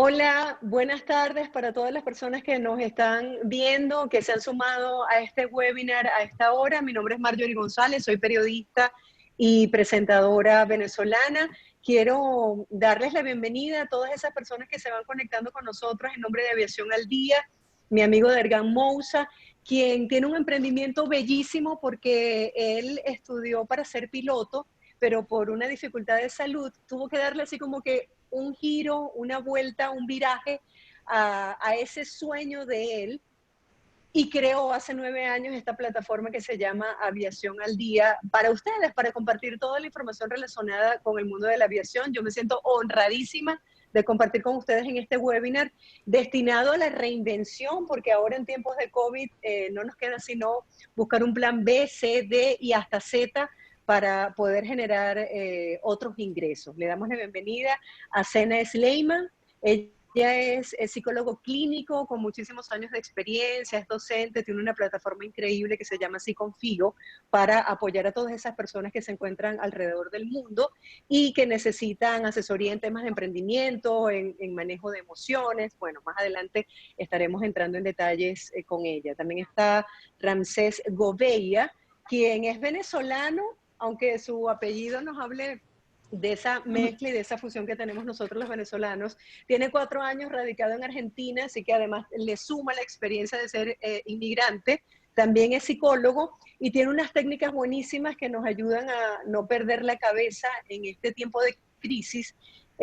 Hola, buenas tardes para todas las personas que nos están viendo, que se han sumado a este webinar a esta hora. Mi nombre es Marjorie González, soy periodista y presentadora venezolana. Quiero darles la bienvenida a todas esas personas que se van conectando con nosotros en nombre de Aviación al Día. Mi amigo Dergan Moussa, quien tiene un emprendimiento bellísimo porque él estudió para ser piloto, pero por una dificultad de salud tuvo que darle así como que un giro, una vuelta, un viraje a ese sueño de él y creó hace 9 años esta plataforma que se llama Aviación al Día para ustedes, para compartir toda la información relacionada con el mundo de la aviación. Yo me siento honradísima de compartir con ustedes en este webinar destinado a la reinvención, porque ahora en tiempos de COVID no nos queda sino buscar un plan B, C, D y hasta Z para poder generar otros ingresos. Le damos la bienvenida a Sena Sleiman. Ella es psicólogo clínico con muchísimos años de experiencia, es docente, tiene una plataforma increíble que se llama Psiconfigo para apoyar a todas esas personas que se encuentran alrededor del mundo y que necesitan asesoría en temas de emprendimiento, en manejo de emociones. Bueno, más adelante estaremos entrando en detalles con ella. También está Ramsés Gouveia, quien es venezolano, aunque su apellido nos hable de esa mezcla y de esa fusión que tenemos nosotros los venezolanos. Tiene 4 años radicado en Argentina, así que además le suma la experiencia de ser inmigrante. También es psicólogo y tiene unas técnicas buenísimas que nos ayudan a no perder la cabeza en este tiempo de crisis,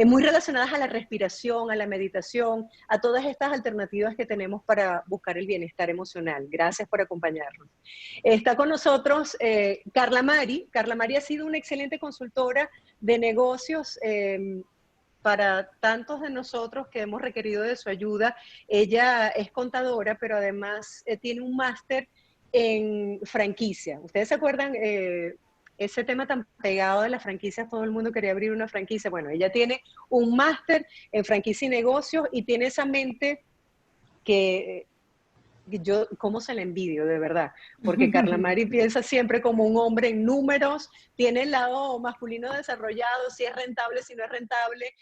muy relacionadas a la respiración, a la meditación, a todas estas alternativas que tenemos para buscar el bienestar emocional. Gracias por acompañarnos. Está con nosotros Carla Mari. Carla Mari ha sido una excelente consultora de negocios para tantos de nosotros que hemos requerido de su ayuda. Ella es contadora, pero además tiene un máster en franquicia. ¿Ustedes se acuerdan ese tema tan pegado de las franquicias? Todo el mundo quería abrir una franquicia. Bueno, ella tiene un máster en franquicia y negocios y tiene esa mente que yo, ¿cómo se la envidio, de verdad? Porque Carla Mari piensa siempre como un hombre en números, tiene el lado masculino desarrollado, si es rentable, si no es rentable,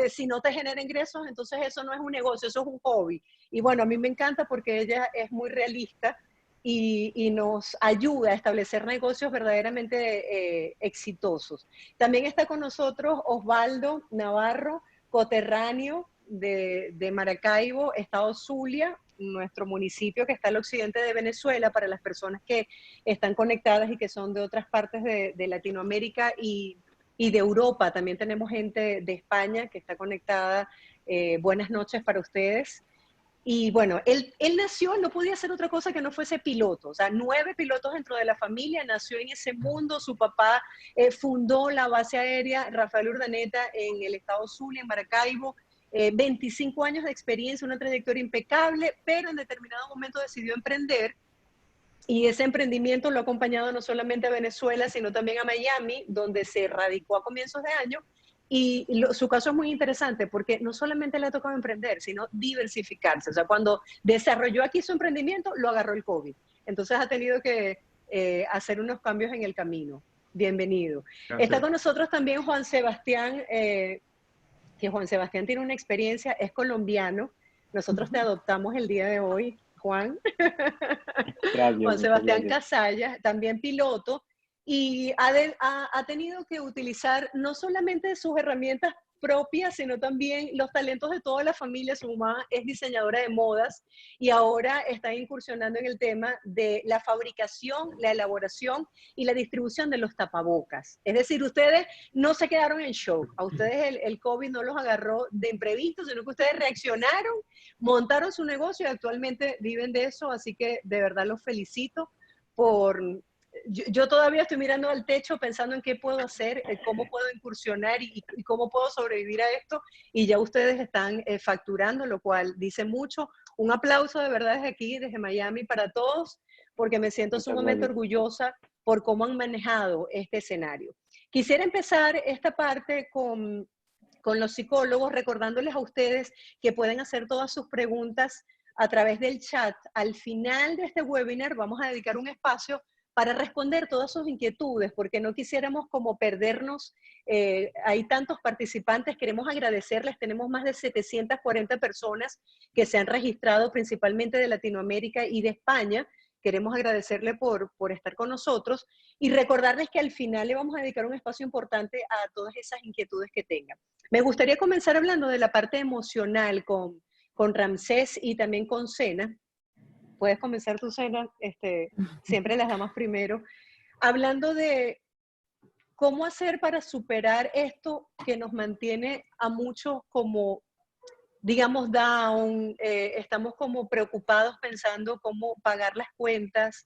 si no te genera ingresos, entonces eso no es un negocio, eso es un hobby. Y bueno, a mí me encanta porque ella es muy realista y nos ayuda a establecer negocios verdaderamente exitosos. También está con nosotros Osvaldo Navarro, coterráneo de Maracaibo, Estado Zulia, nuestro municipio que está al occidente de Venezuela, para las personas que están conectadas y que son de otras partes de Latinoamérica y de Europa. También tenemos gente de España que está conectada. Buenas noches para ustedes. Y bueno, él nació, no podía hacer otra cosa que no fuese piloto. O sea, 9 pilotos dentro de la familia, nació en ese mundo. Su papá fundó la base aérea Rafael Urdaneta en el estado Zulia, en Maracaibo. 25 años de experiencia, una trayectoria impecable, pero en determinado momento decidió emprender y ese emprendimiento lo ha acompañado no solamente a Venezuela, sino también a Miami, donde se radicó a comienzos de año. Y su caso es muy interesante porque no solamente le ha tocado emprender, sino diversificarse. O sea, cuando desarrolló aquí su emprendimiento, lo agarró el COVID. Entonces ha tenido que hacer unos cambios en el camino. Bienvenido. Está Gracias. con nosotros también Juan Sebastián, que Juan Sebastián tiene una experiencia, es colombiano. Nosotros te adoptamos el día de hoy, Juan. Gracias, Juan muchas Sebastián gracias. Casalla, también piloto, y ha tenido que utilizar no solamente sus herramientas propias, sino también los talentos de toda la familia. Su mamá es diseñadora de modas y ahora está incursionando en el tema de la fabricación, la elaboración y la distribución de los tapabocas. Es decir, ustedes no se quedaron en shock. A ustedes el COVID no los agarró de imprevisto, sino que ustedes reaccionaron, montaron su negocio y actualmente viven de eso, así que de verdad los felicito por... Yo todavía estoy mirando al techo pensando en qué puedo hacer, cómo puedo incursionar y cómo puedo sobrevivir a esto, y ya ustedes están facturando, lo cual dice mucho. Un aplauso de verdad desde aquí, desde Miami, para todos, porque me siento Muchas sumamente gracias. orgullosa por cómo han manejado este escenario. Quisiera empezar esta parte con los psicólogos, recordándoles a ustedes que pueden hacer todas sus preguntas a través del chat. Al final de este webinar vamos a dedicar un espacio para responder todas sus inquietudes, porque no quisiéramos como perdernos. Hay tantos participantes, queremos agradecerles, tenemos más de 740 personas que se han registrado principalmente de Latinoamérica y de España. Queremos agradecerle por estar con nosotros y recordarles que al final le vamos a dedicar un espacio importante a todas esas inquietudes que tengan. Me gustaría comenzar hablando de la parte emocional con Ramsés y también con Sena. Puedes comenzar tu, Sena, siempre las damas primero, hablando de cómo hacer para superar esto que nos mantiene a muchos como, digamos, down, estamos como preocupados pensando cómo pagar las cuentas,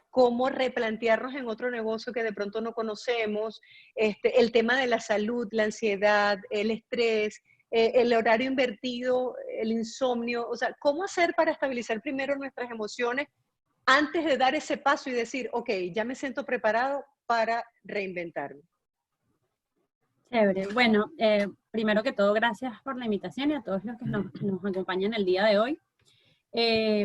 cómo replantearnos en otro negocio que de pronto no conocemos, el tema de la salud, la ansiedad, el estrés, el horario invertido, el insomnio, o sea, cómo hacer para estabilizar primero nuestras emociones antes de dar ese paso y decir, ok, ya me siento preparado para reinventarme. Chévere. Bueno, primero que todo, gracias por la invitación y a todos los que nos acompañan el día de hoy.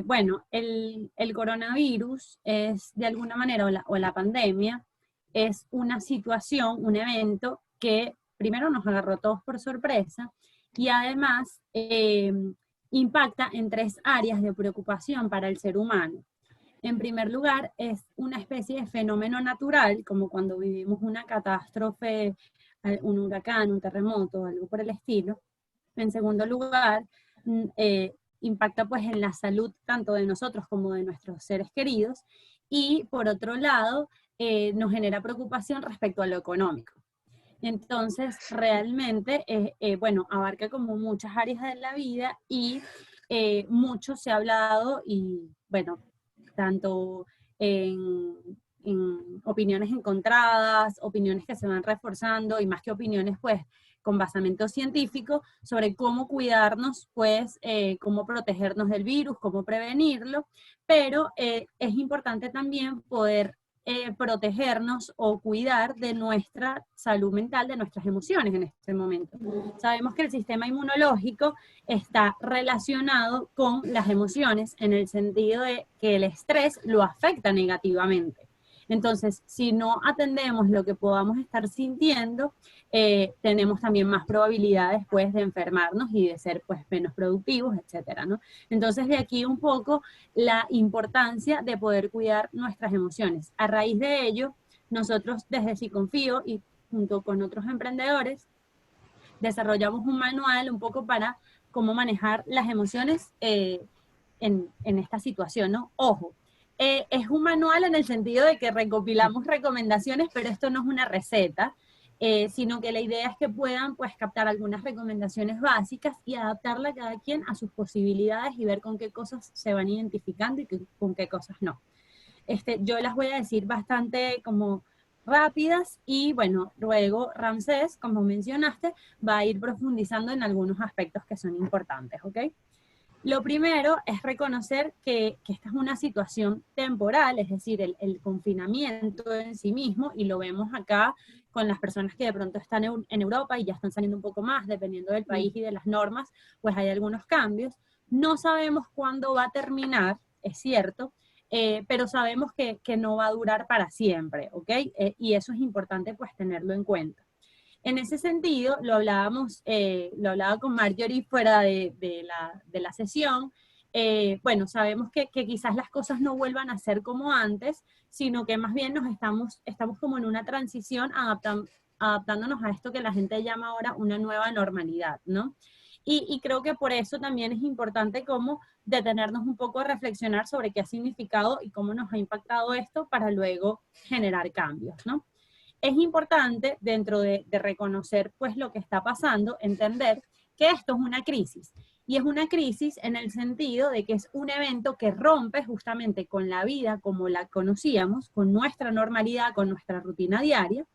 Bueno, el coronavirus es de alguna manera, o la pandemia, es una situación, un evento que primero nos agarró todos por sorpresa y además impacta en 3 áreas de preocupación para el ser humano. En primer lugar, es una especie de fenómeno natural, como cuando vivimos una catástrofe, un huracán, un terremoto, algo por el estilo. En segundo lugar, impacta pues en la salud tanto de nosotros como de nuestros seres queridos. Y por otro lado, nos genera preocupación respecto a lo económico. Entonces, realmente, bueno, abarca como muchas áreas de la vida y mucho se ha hablado y, bueno, tanto en opiniones encontradas, opiniones que se van reforzando y más que opiniones, pues, con basamento científico sobre cómo cuidarnos, pues, cómo protegernos del virus, cómo prevenirlo, pero es importante también poder protegernos o cuidar de nuestra salud mental, de nuestras emociones en este momento. Sabemos que el sistema inmunológico está relacionado con las emociones en el sentido de que el estrés lo afecta negativamente. Entonces, si no atendemos lo que podamos estar sintiendo, tenemos también más probabilidades pues, de enfermarnos y de ser pues, menos productivos, etcétera, ¿no? Entonces, de aquí un poco la importancia de poder cuidar nuestras emociones. A raíz de ello, nosotros desde Psiconfío y junto con otros emprendedores, desarrollamos un manual un poco para cómo manejar las emociones en esta situación, ¿no? Ojo, es un manual en el sentido de que recopilamos recomendaciones, pero esto no es una receta, sino que la idea es que puedan pues captar algunas recomendaciones básicas y adaptarla cada quien a sus posibilidades y ver con qué cosas se van identificando y con qué cosas no. Yo las voy a decir bastante como rápidas y bueno, luego Ramsés, como mencionaste, va a ir profundizando en algunos aspectos que son importantes, ¿ok? Lo primero es reconocer que esta es una situación temporal, es decir, el confinamiento en sí mismo, y lo vemos acá con las personas que de pronto están en Europa y ya están saliendo un poco más, dependiendo del país y de las normas, pues hay algunos cambios. No sabemos cuándo va a terminar, es cierto, pero sabemos que no va a durar para siempre, ¿ok? Y eso es importante pues tenerlo en cuenta. En ese sentido, lo hablaba con Marjorie fuera de la sesión, bueno, sabemos que quizás las cosas no vuelvan a ser como antes, sino que más bien estamos como en una transición adaptándonos a esto que la gente llama ahora una nueva normalidad, ¿no? Y creo que por eso también es importante como detenernos un poco a reflexionar sobre qué ha significado y cómo nos ha impactado esto para luego generar cambios, ¿no? Es importante, dentro de reconocer pues lo que está pasando, entender que esto es una crisis. Y es una crisis en el sentido de que es un evento que rompe justamente con la vida como la conocíamos, con nuestra normalidad, con nuestra rutina diaria.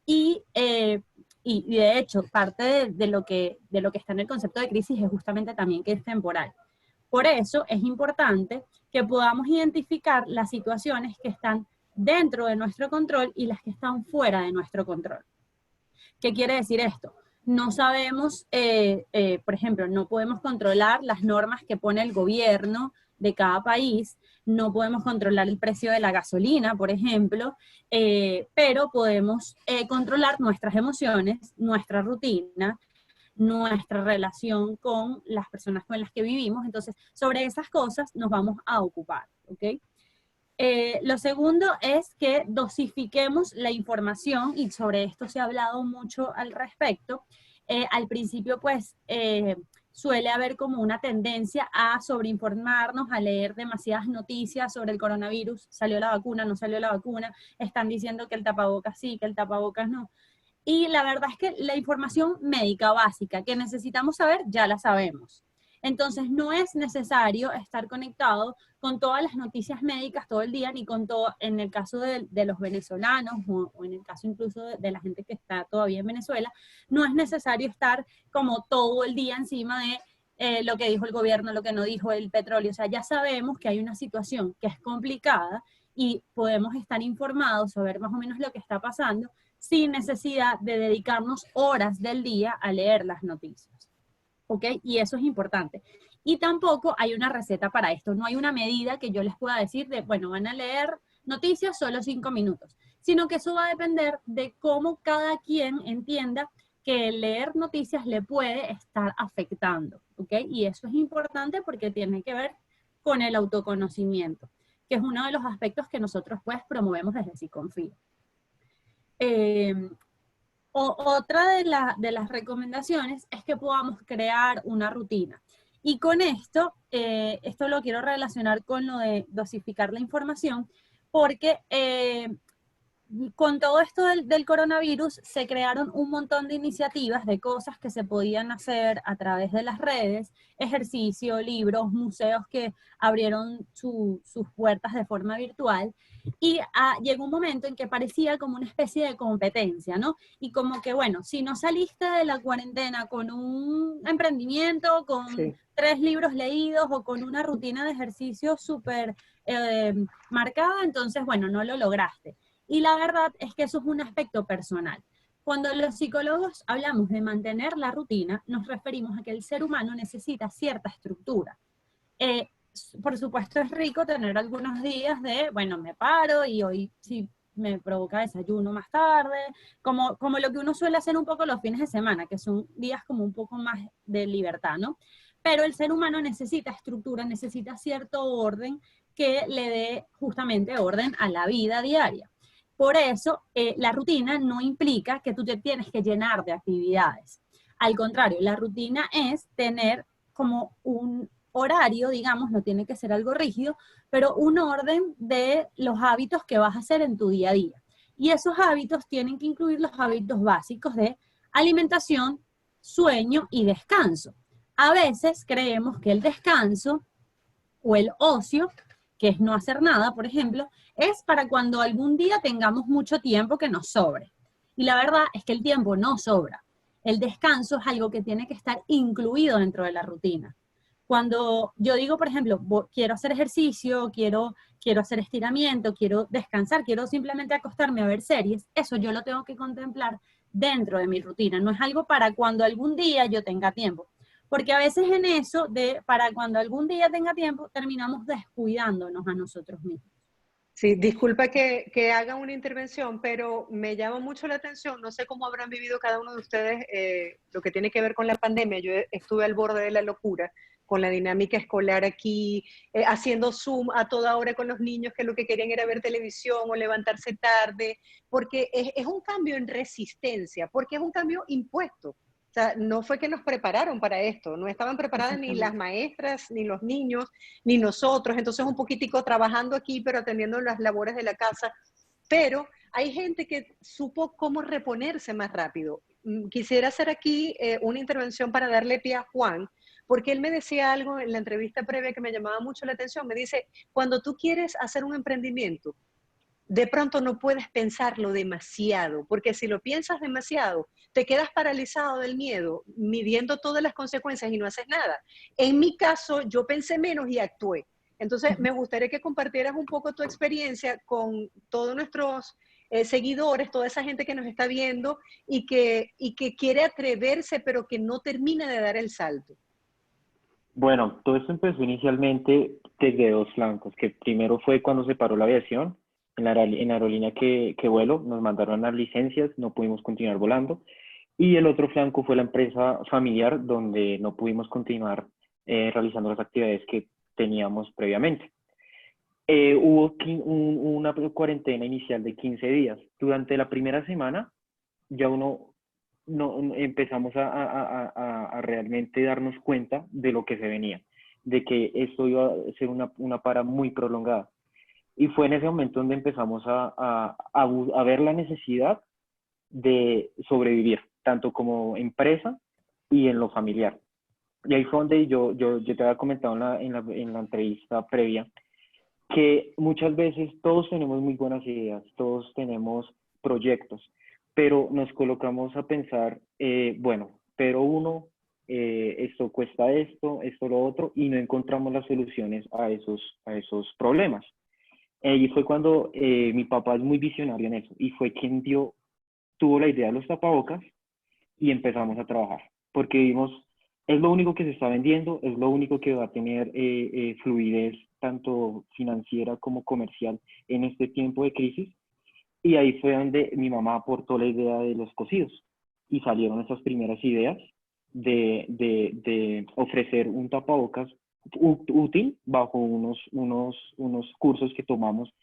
Y de hecho, parte de lo que está en el concepto de crisis es justamente también que es temporal. Por eso es importante que podamos identificar las situaciones que están dentro de nuestro control y las que están fuera de nuestro control. ¿Qué quiere decir esto? No sabemos, por ejemplo, no podemos controlar las normas que pone el gobierno de cada país, no podemos controlar el precio de la gasolina, por ejemplo, pero podemos controlar nuestras emociones, nuestra rutina, nuestra relación con las personas con las que vivimos. Entonces, sobre esas cosas nos vamos a ocupar, ¿ok? Lo segundo es que dosifiquemos la información, y sobre esto se ha hablado mucho al respecto. Al principio, pues, suele haber como una tendencia a sobreinformarnos, a leer demasiadas noticias sobre el coronavirus. Salió la vacuna, no salió la vacuna, están diciendo que el tapabocas sí, que el tapabocas no. Y la verdad es que la información médica básica que necesitamos saber, ya la sabemos. Entonces, no es necesario estar conectado con todas las noticias médicas todo el día, ni con todo, en el caso de los venezolanos, o en el caso incluso de la gente que está todavía en Venezuela, no es necesario estar como todo el día encima de lo que dijo el gobierno, lo que no dijo el petróleo. O sea, ya sabemos que hay una situación que es complicada y podemos estar informados, saber más o menos lo que está pasando, sin necesidad de dedicarnos horas del día a leer las noticias. ¿Ok? Y eso es importante. Y tampoco hay una receta para esto, no hay una medida que yo les pueda decir de, bueno, van a leer noticias solo 5 minutos, sino que eso va a depender de cómo cada quien entienda que leer noticias le puede estar afectando, ¿ok? Y eso es importante porque tiene que ver con el autoconocimiento, que es uno de los aspectos que nosotros pues promovemos desde Psiconfío. Otra de las recomendaciones es que podamos crear una rutina. Y con esto, esto lo quiero relacionar con lo de dosificar la información, porque con todo esto del coronavirus se crearon un montón de iniciativas de cosas que se podían hacer a través de las redes, ejercicio, libros, museos que abrieron sus puertas de forma virtual, y llegó un momento en que parecía como una especie de competencia, ¿no? Y como que, bueno, si no saliste de la cuarentena con un emprendimiento, con sí, 3 libros leídos o con una rutina de ejercicio súper marcada, entonces, bueno, no lo lograste. Y la verdad es que eso es un aspecto personal. Cuando los psicólogos hablamos de mantener la rutina, nos referimos a que el ser humano necesita cierta estructura. Por supuesto es rico tener algunos días de, bueno, me paro y hoy sí me provoca desayuno más tarde, como lo que uno suele hacer un poco los fines de semana, que son días como un poco más de libertad, ¿no? Pero el ser humano necesita estructura, necesita cierto orden que le dé justamente orden a la vida diaria. Por eso, la rutina no implica que tú te tienes que llenar de actividades. Al contrario, la rutina es tener como un horario, digamos, no tiene que ser algo rígido, pero un orden de los hábitos que vas a hacer en tu día a día. Y esos hábitos tienen que incluir los hábitos básicos de alimentación, sueño y descanso. A veces creemos que el descanso o el ocio, que es no hacer nada, por ejemplo, es para cuando algún día tengamos mucho tiempo que nos sobre. Y la verdad es que el tiempo no sobra. El descanso es algo que tiene que estar incluido dentro de la rutina. Cuando yo digo, por ejemplo, quiero hacer ejercicio, quiero hacer estiramiento, quiero descansar, quiero simplemente acostarme a ver series, eso yo lo tengo que contemplar dentro de mi rutina. No es algo para cuando algún día yo tenga tiempo. Porque a veces en eso de para cuando algún día tenga tiempo, terminamos descuidándonos a nosotros mismos. Sí, disculpa que haga una intervención, pero me llama mucho la atención, no sé cómo habrán vivido cada uno de ustedes lo que tiene que ver con la pandemia. Yo estuve al borde de la locura con la dinámica escolar aquí, haciendo Zoom a toda hora con los niños que lo que querían era ver televisión o levantarse tarde, porque es un cambio en resistencia, porque es un cambio impuesto. O sea, no fue que nos prepararon para esto, no estaban preparadas ni las maestras, ni los niños, ni nosotros. Entonces un poquitico trabajando aquí, pero atendiendo las labores de la casa. Pero hay gente que supo cómo reponerse más rápido. Quisiera hacer aquí una intervención para darle pie a Juan, porque él me decía algo en la entrevista previa que me llamaba mucho la atención. Me dice, cuando tú quieres hacer un emprendimiento, de pronto no puedes pensarlo demasiado, porque si lo piensas demasiado, te quedas paralizado del miedo, midiendo todas las consecuencias y no haces nada. En mi caso, yo pensé menos y actué. Entonces, me gustaría que compartieras un poco tu experiencia con todos nuestros seguidores, toda esa gente que nos está viendo y que quiere atreverse, pero que no termina de dar el salto. Bueno, todo esto empezó inicialmente desde dos flancos, que primero fue cuando se paró la aviación, en la aerolínea que vuelo, nos mandaron las licencias, no pudimos continuar volando, y el otro flanco fue la empresa familiar, donde no pudimos continuar realizando las actividades que teníamos previamente. Hubo una cuarentena inicial de 15 días. Durante la primera semana ya uno no empezamos a realmente darnos cuenta de lo que se venía, de que esto iba a ser una para muy prolongada. Y fue en ese momento donde empezamos a ver la necesidad de sobrevivir, tanto como empresa y en lo familiar. Y ahí fue donde yo te había comentado en la entrevista previa, que muchas veces todos tenemos muy buenas ideas, todos tenemos proyectos, pero nos colocamos a pensar, bueno, pero esto cuesta esto lo otro, y no encontramos las soluciones a esos problemas. Y fue cuando mi papá es muy visionario en eso, y fue quien tuvo la idea de los tapabocas, y empezamos a trabajar, porque vimos, es lo único que se está vendiendo, es lo único que va a tener fluidez tanto financiera como comercial en este tiempo de crisis. Y ahí fue donde mi mamá aportó la idea de los cosidos, y salieron esas primeras ideas de ofrecer un tapabocas útil bajo unos cursos que tomamos.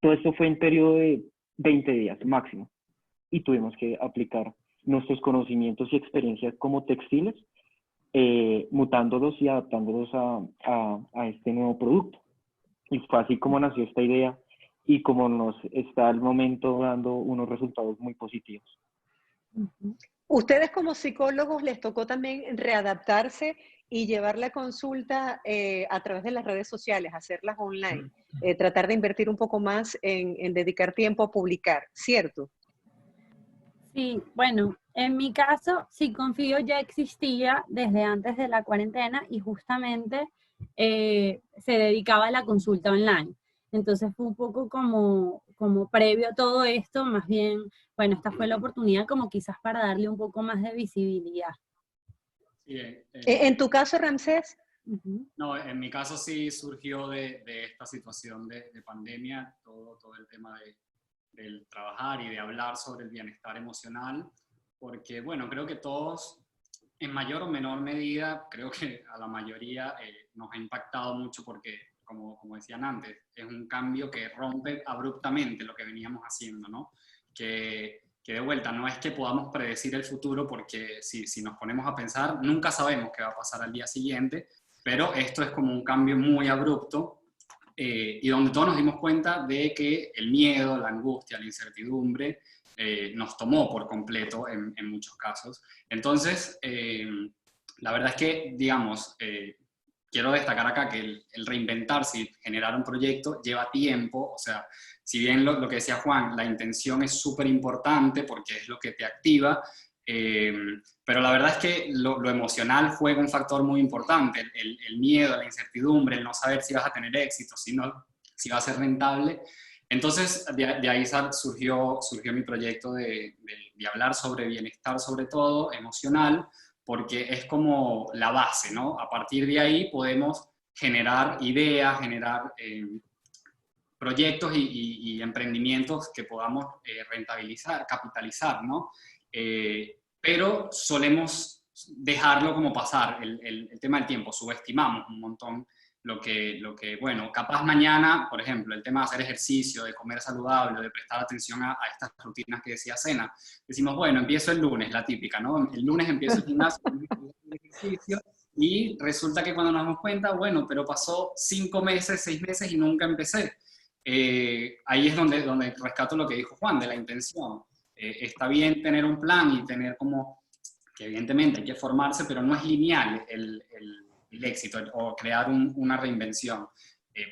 Todo esto fue en periodo de 20 días máximo, y tuvimos que aplicar nuestros conocimientos y experiencias como textiles, mutándolos y adaptándolos a este nuevo producto. Y fue así como nació esta idea, y como nos está al momento dando unos resultados muy positivos. Ustedes como psicólogos les tocó también readaptarse y llevar la consulta a través de las redes sociales, hacerlas online, tratar de invertir un poco más en dedicar tiempo a publicar, ¿cierto? Sí, bueno, en mi caso, Psiconfío ya existía desde antes de la cuarentena y justamente se dedicaba a la consulta online. Entonces fue un poco como previo a todo esto, más bien, bueno, esta fue la oportunidad como quizás para darle un poco más de visibilidad. Sí, En tu caso, Ramsés. no, en mi caso sí surgió de esta situación de pandemia, todo el tema del trabajar y de hablar sobre el bienestar emocional, porque bueno, creo que todos, en mayor o menor medida, creo que a la mayoría nos ha impactado mucho porque, como decían antes, es un cambio que rompe abruptamente lo que veníamos haciendo, ¿no? Que de vuelta no es que podamos predecir el futuro, porque si nos ponemos a pensar, nunca sabemos qué va a pasar al día siguiente, pero esto es como un cambio muy abrupto, y donde todos nos dimos cuenta de que el miedo, la angustia, la incertidumbre nos tomó por completo en muchos casos. Entonces, la verdad es que, digamos, quiero destacar acá que el reinventarse y generar un proyecto lleva tiempo. O sea, si bien lo que decía Juan, la intención es súper importante porque es lo que te activa, pero la verdad es que lo emocional juega un factor muy importante, el miedo, la incertidumbre, el no saber si vas a tener éxito, si va a ser rentable. Entonces, de ahí surgió mi proyecto de hablar sobre bienestar, sobre todo emocional, porque es como la base, ¿no? A partir de ahí podemos generar ideas, generar proyectos y emprendimientos que podamos rentabilizar, capitalizar, ¿no? Pero solemos dejarlo como pasar el tema del tiempo, subestimamos un montón lo que, bueno, capaz mañana, por ejemplo, el tema de hacer ejercicio, de comer saludable, de prestar atención a estas rutinas que decía Sena, decimos, bueno, empiezo el lunes, la típica, ¿no? El lunes empiezo el gimnasio, el ejercicio, y resulta que cuando nos damos cuenta, bueno, pero pasó 5 meses, 6 meses y nunca empecé. Ahí es donde rescato lo que dijo Juan, de la intención. Está bien tener un plan y tener como, que evidentemente hay que formarse, pero no es lineal el éxito o crear una reinvención.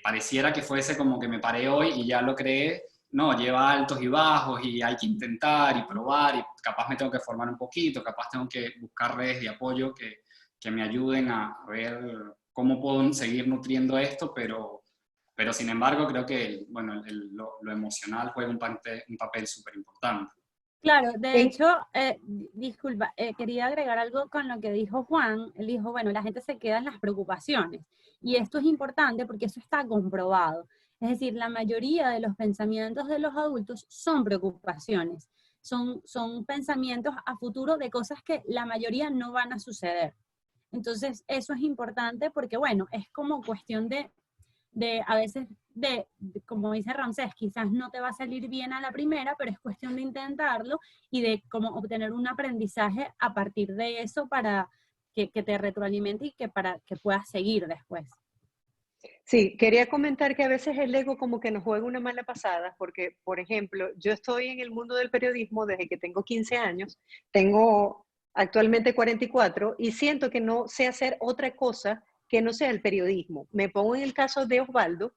Pareciera que fuese como que me paré hoy y ya lo creé. No, lleva altos y bajos y hay que intentar y probar, y capaz me tengo que formar un poquito, capaz tengo que buscar redes de apoyo que me ayuden a ver cómo puedo seguir nutriendo esto, pero sin embargo creo que bueno, lo emocional juega un papel súper importante. Claro, de En- hecho, disculpa, quería agregar algo con lo que dijo Juan. Él dijo, bueno, la gente se queda en las preocupaciones. Y esto es importante porque eso está comprobado. Es decir, la mayoría de los pensamientos de los adultos son preocupaciones. Son pensamientos a futuro de cosas que la mayoría no van a suceder. Entonces, eso es importante porque, bueno, es como cuestión de a veces, como dice Ramsés, quizás no te va a salir bien a la primera, pero es cuestión de intentarlo y de cómo obtener un aprendizaje a partir de eso para que te retroalimente y que para que puedas seguir después. Sí, quería comentar que a veces el ego como que nos juega una mala pasada, porque, por ejemplo, yo estoy en el mundo del periodismo desde que tengo 15 años, tengo actualmente 44 y siento que no sé hacer otra cosa que no sea el periodismo. Me pongo en el caso de Osvaldo,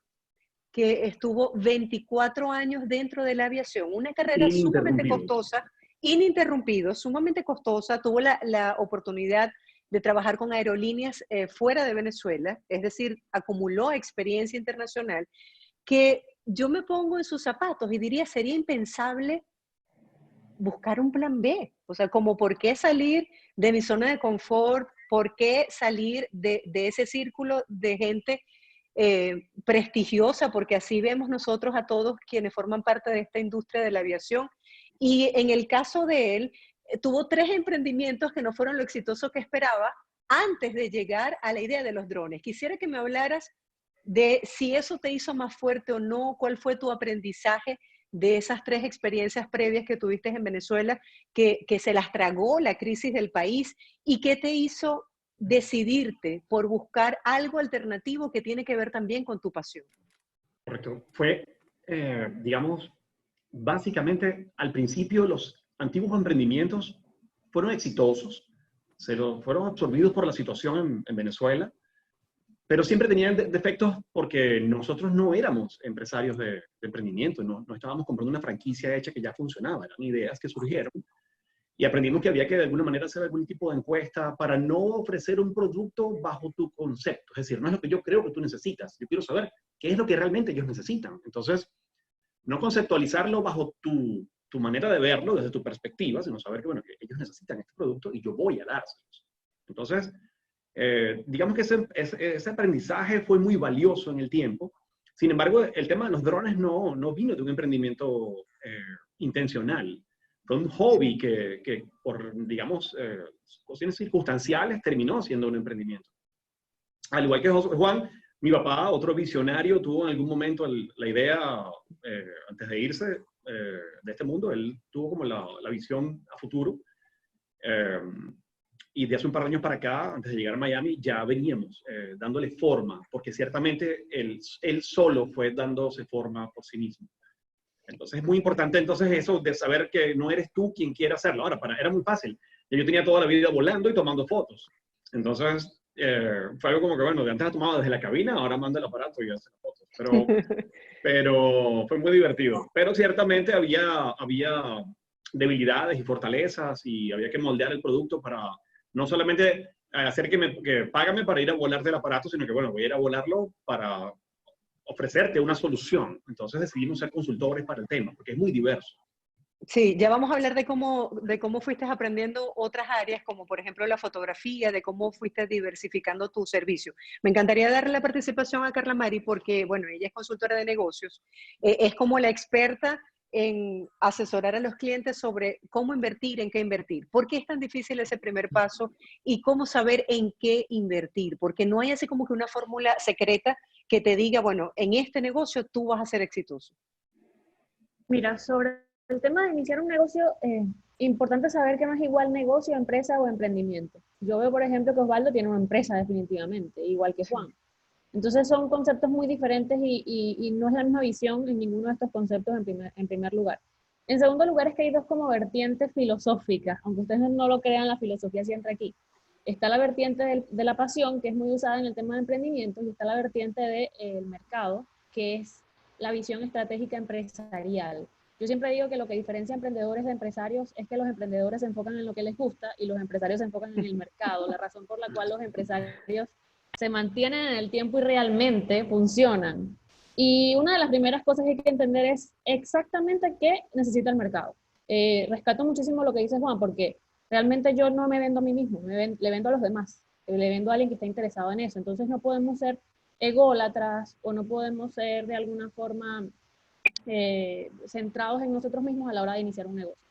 que estuvo 24 años dentro de la aviación, una carrera sumamente Ininterrumpidos. costosa, ininterrumpido, sumamente costosa, tuvo la oportunidad de trabajar con aerolíneas fuera de Venezuela, es decir, acumuló experiencia internacional, que yo me pongo en sus zapatos y diría, sería impensable buscar un plan B, o sea, como por qué salir de mi zona de confort, por qué salir de ese círculo de gente prestigiosa, porque así vemos nosotros a todos quienes forman parte de esta industria de la aviación. Y en el caso de él, tuvo 3 emprendimientos que no fueron lo exitoso que esperaba antes de llegar a la idea de los drones. Quisiera que me hablaras de si eso te hizo más fuerte o no, cuál fue tu aprendizaje de esas 3 experiencias previas que tuviste en Venezuela, que se las tragó la crisis del país y qué te hizo decidirte por buscar algo alternativo que tiene que ver también con tu pasión. Correcto. Fue, digamos, básicamente al principio los antiguos emprendimientos fueron exitosos, fueron absorbidos por la situación en Venezuela, pero siempre tenían defectos porque nosotros no éramos empresarios de emprendimiento, no estábamos comprando una franquicia hecha que ya funcionaba, eran ideas que surgieron y aprendimos que había que de alguna manera hacer algún tipo de encuesta para no ofrecer un producto bajo tu concepto. Es decir, no es lo que yo creo que tú necesitas. Yo quiero saber qué es lo que realmente ellos necesitan. Entonces, no conceptualizarlo bajo tu manera de verlo, desde tu perspectiva, sino saber que, bueno, que ellos necesitan este producto y yo voy a dárselos. Entonces, digamos que ese aprendizaje fue muy valioso en el tiempo. Sin embargo, el tema de los drones no vino de un emprendimiento intencional. Fue un hobby que por, digamos, cuestiones circunstanciales terminó siendo un emprendimiento. Al igual que Juan, mi papá, otro visionario, tuvo en algún momento la idea, antes de irse de este mundo, él tuvo como la visión a futuro. Y de hace un par de años para acá, antes de llegar a Miami, ya veníamos dándole forma, porque ciertamente él solo fue dándose forma por sí mismo. Entonces es muy importante entonces eso de saber que no eres tú quien quiere hacerlo. Ahora, era muy fácil. Yo tenía toda la vida volando y tomando fotos. Entonces fue algo como que, bueno, de antes la tomaba desde la cabina, ahora manda el aparato y hace las fotos. Pero fue muy divertido. Pero ciertamente había debilidades y fortalezas y había que moldear el producto para no solamente hacer que págame para ir a volar del aparato, sino que, bueno, voy a ir a volarlo para ofrecerte una solución. Entonces decidimos ser consultores para el tema, porque es muy diverso. Sí, ya vamos a hablar de cómo fuiste aprendiendo otras áreas, como por ejemplo la fotografía, de cómo fuiste diversificando tu servicio. Me encantaría darle la participación a Carla Mari porque, bueno, ella es consultora de negocios, es como la experta en asesorar a los clientes sobre cómo invertir, en qué invertir. ¿Por qué es tan difícil ese primer paso? Y cómo saber en qué invertir, porque no hay así como que una fórmula secreta que te diga, bueno, en este negocio tú vas a ser exitoso. Mira, sobre el tema de iniciar un negocio, importante saber que no es igual negocio, empresa o emprendimiento. Yo veo, por ejemplo, que Osvaldo tiene una empresa definitivamente, igual que Juan. Entonces son conceptos muy diferentes y no es la misma visión en ninguno de estos conceptos en primer lugar. En segundo lugar es que hay dos como vertientes filosóficas, aunque ustedes no lo crean, la filosofía sí entra aquí. Está la vertiente de la pasión, que es muy usada en el tema de emprendimiento, y está la vertiente del mercado, que es la visión estratégica empresarial. Yo siempre digo que lo que diferencia emprendedores de empresarios es que los emprendedores se enfocan en lo que les gusta y los empresarios se enfocan en el mercado, la razón por la cual los empresarios se mantienen en el tiempo y realmente funcionan. Y una de las primeras cosas que hay que entender es exactamente qué necesita el mercado. Rescato muchísimo lo que dice Juan, porque realmente yo no me vendo a mí mismo, le vendo a los demás, le vendo a alguien que está interesado en eso. Entonces no podemos ser ególatras o no podemos ser de alguna forma centrados en nosotros mismos a la hora de iniciar un negocio.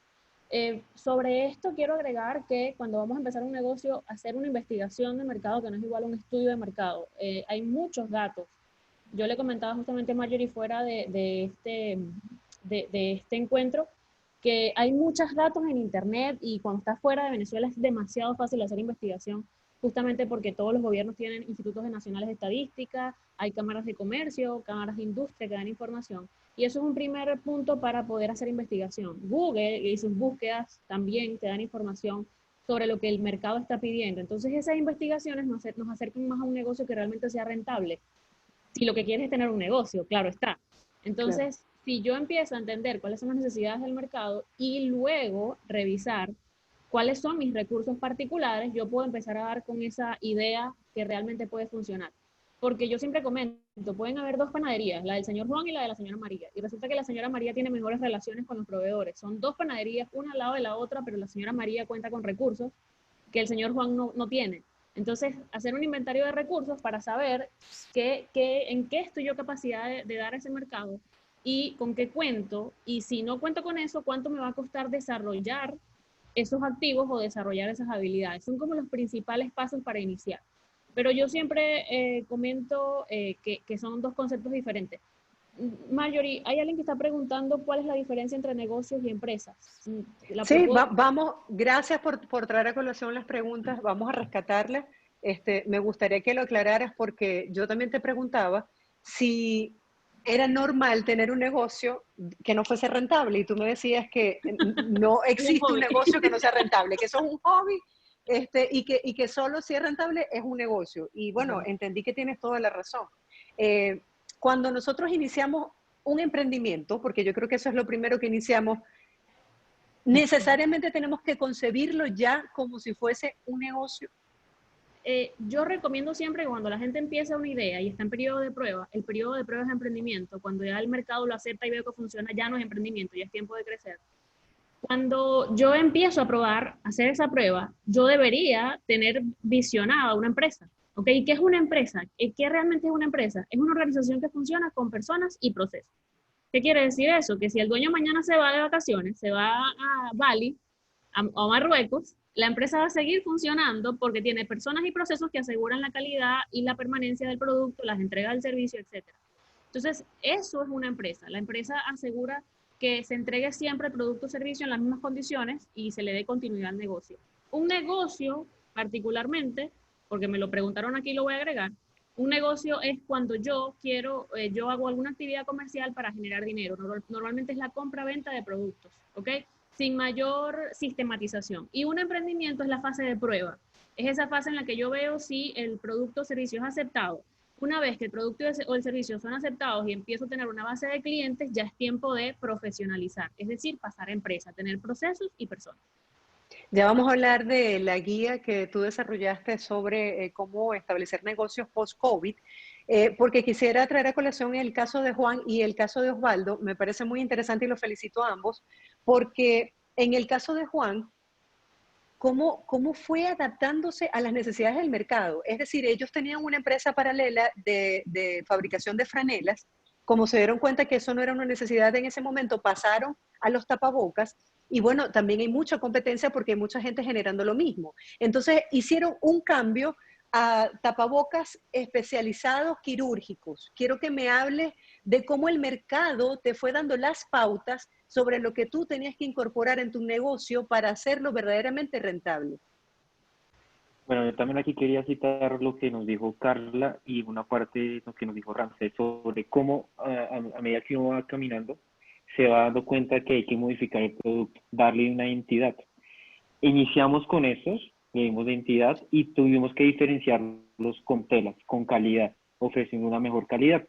Sobre esto quiero agregar que cuando vamos a empezar un negocio, hacer una investigación de mercado, que no es igual a un estudio de mercado. Hay muchos datos. Yo le comentaba justamente a Marjorie fuera de este encuentro que hay muchos datos en internet y cuando estás fuera de Venezuela es demasiado fácil hacer investigación, justamente porque todos los gobiernos tienen institutos nacionales de estadística, hay cámaras de comercio, cámaras de industria que dan información. Y eso es un primer punto para poder hacer investigación. Google y sus búsquedas también te dan información sobre lo que el mercado está pidiendo. Entonces esas investigaciones nos acercan más a un negocio que realmente sea rentable. Si lo que quieres es tener un negocio, claro está. Entonces, claro, si yo empiezo a entender cuáles son las necesidades del mercado y luego revisar cuáles son mis recursos particulares, yo puedo empezar a dar con esa idea que realmente puede funcionar. Porque yo siempre comento, pueden haber dos panaderías, la del señor Juan y la de la señora María. Y resulta que la señora María tiene mejores relaciones con los proveedores. Son dos panaderías, una al lado de la otra, pero la señora María cuenta con recursos que el señor Juan no tiene. Entonces, hacer un inventario de recursos para saber en qué estoy yo capacidad de dar a ese mercado y con qué cuento. Y si no cuento con eso, ¿cuánto me va a costar desarrollar esos activos o desarrollar esas habilidades? Son como los principales pasos para iniciar. Pero yo siempre comento que son dos conceptos diferentes. Marjorie, hay alguien que está preguntando cuál es la diferencia entre negocios y empresas. Sí, vamos, gracias por traer a colación las preguntas, vamos a rescatarlas. Me gustaría que lo aclararas porque yo también te preguntaba si era normal tener un negocio que no fuese rentable y tú me decías que no existe un negocio que no sea rentable, que eso es un hobby y que solo si es rentable es un negocio. Y bueno, entendí que tienes toda la razón. Cuando nosotros iniciamos un emprendimiento, porque yo creo que eso es lo primero que iniciamos, necesariamente tenemos que concebirlo ya como si fuese un negocio. Yo recomiendo siempre que cuando la gente empieza una idea y está en periodo de prueba, el periodo de prueba es emprendimiento. Cuando ya el mercado lo acepta y ve que funciona, ya no es emprendimiento, ya es tiempo de crecer. Cuando yo empiezo a probar, a hacer esa prueba, yo debería tener visionada una empresa. ¿Ok? ¿Qué es una empresa? ¿Qué realmente es una empresa? Es una organización que funciona con personas y procesos. ¿Qué quiere decir eso? Que si el dueño mañana se va de vacaciones, se va a Bali, a Marruecos, la empresa va a seguir funcionando porque tiene personas y procesos que aseguran la calidad y la permanencia del producto, las entregas del servicio, etc. Entonces, eso es una empresa. La empresa asegura que se entregue siempre el producto o servicio en las mismas condiciones y se le dé continuidad al negocio. Un negocio, particularmente, porque me lo preguntaron aquí y lo voy a agregar, un negocio es cuando yo hago alguna actividad comercial para generar dinero. Normalmente es la compra-venta de productos, ¿ok? Sin mayor sistematización. Y un emprendimiento es la fase de prueba. Es esa fase en la que yo veo si el producto o servicio es aceptado. Una vez que el producto o el servicio son aceptados y empiezo a tener una base de clientes, ya es tiempo de profesionalizar, es decir, pasar a empresa, tener procesos y personas. Ya vamos a hablar de la guía que tú desarrollaste sobre cómo establecer negocios post-COVID, porque quisiera traer a colación el caso de Juan y el caso de Osvaldo. Me parece muy interesante y los felicito a ambos, porque en el caso de Juan, ¿cómo fue adaptándose a las necesidades del mercado? Es decir, ellos tenían una empresa paralela de fabricación de franelas. Como se dieron cuenta que eso no era una necesidad en ese momento, pasaron a los tapabocas y bueno, también hay mucha competencia porque hay mucha gente generando lo mismo. Entonces hicieron un cambio a tapabocas especializados quirúrgicos. Quiero que me hables de cómo el mercado te fue dando las pautas sobre lo que tú tenías que incorporar en tu negocio para hacerlo verdaderamente rentable. Bueno, yo también aquí quería citar lo que nos dijo Carla y una parte de lo que nos dijo Ramsés sobre cómo a medida que uno va caminando se va dando cuenta que hay que modificar el producto, darle una identidad. Iniciamos con esos, le dimos identidad y tuvimos que diferenciarlos con telas, con calidad, ofreciendo una mejor calidad.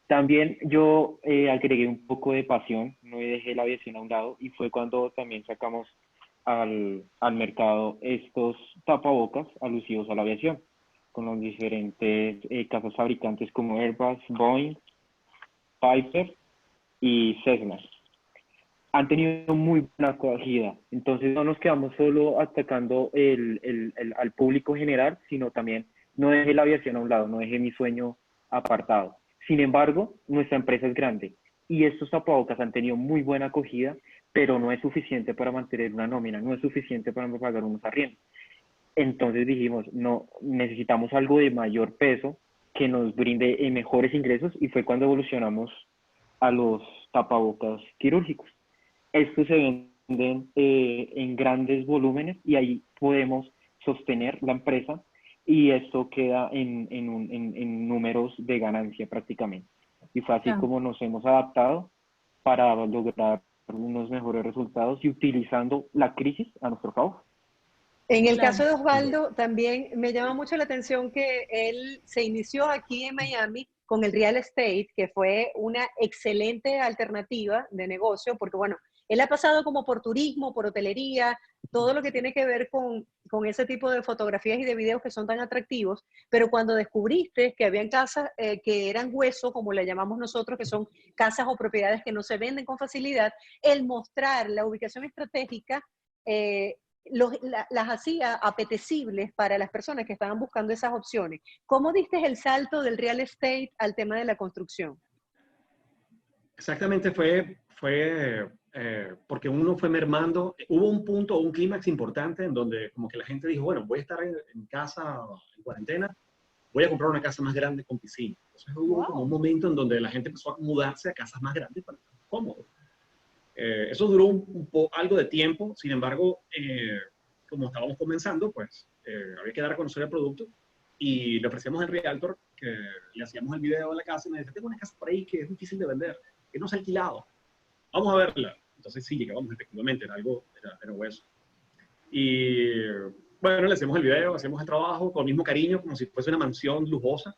También yo agregué un poco de pasión, no dejé la aviación a un lado y fue cuando también sacamos al mercado estos tapabocas alusivos a la aviación, con los diferentes casas fabricantes como Airbus, Boeing, Piper y Cessna. han tenido muy buena acogida. Entonces no nos quedamos solo atacando al público general, sino también no dejé la aviación a un lado, no dejé mi sueño apartado. Sin embargo, nuestra empresa es grande y estos tapabocas han tenido muy buena acogida, pero no es suficiente para mantener una nómina, no es suficiente para pagar unos arriendos. Entonces dijimos, no, necesitamos algo de mayor peso que nos brinde mejores ingresos, y fue cuando evolucionamos a los tapabocas quirúrgicos. Estos se venden en grandes volúmenes y ahí podemos sostener la empresa, y esto queda en números de ganancia prácticamente. Y fue así como nos hemos adaptado para lograr unos mejores resultados y utilizando la crisis a nuestro favor. En el caso de Osvaldo, también me llama mucho la atención que él se inició aquí en Miami con el real estate, que fue una excelente alternativa de negocio, porque bueno, él ha pasado como por turismo, por hotelería, todo lo que tiene que ver con ese tipo de fotografías y de videos que son tan atractivos, pero cuando descubriste que habían casas que eran hueso, como le llamamos nosotros, que son casas o propiedades que no se venden con facilidad, el mostrar la ubicación estratégica las hacía apetecibles para las personas que estaban buscando esas opciones. ¿Cómo diste el salto del real estate al tema de la construcción? Exactamente, fue porque uno fue mermando. Hubo un punto, un clímax importante en donde como que la gente dijo, bueno, voy a estar en casa en cuarentena, voy a comprar una casa más grande con piscina. Entonces hubo como un momento en donde la gente empezó a mudarse a casas más grandes para estar cómodos. Eso duró algo de tiempo. Sin embargo, como estábamos comenzando, pues había que dar a conocer el producto, y le ofrecíamos al realtor que le hacíamos el video de la casa y me decía, tengo una casa por ahí que es difícil de vender, que no se ha alquilado, vamos a verla. Entonces sí, llegábamos efectivamente, era hueso. Y bueno, le hacíamos el video, hacíamos el trabajo con el mismo cariño, como si fuese una mansión lujosa.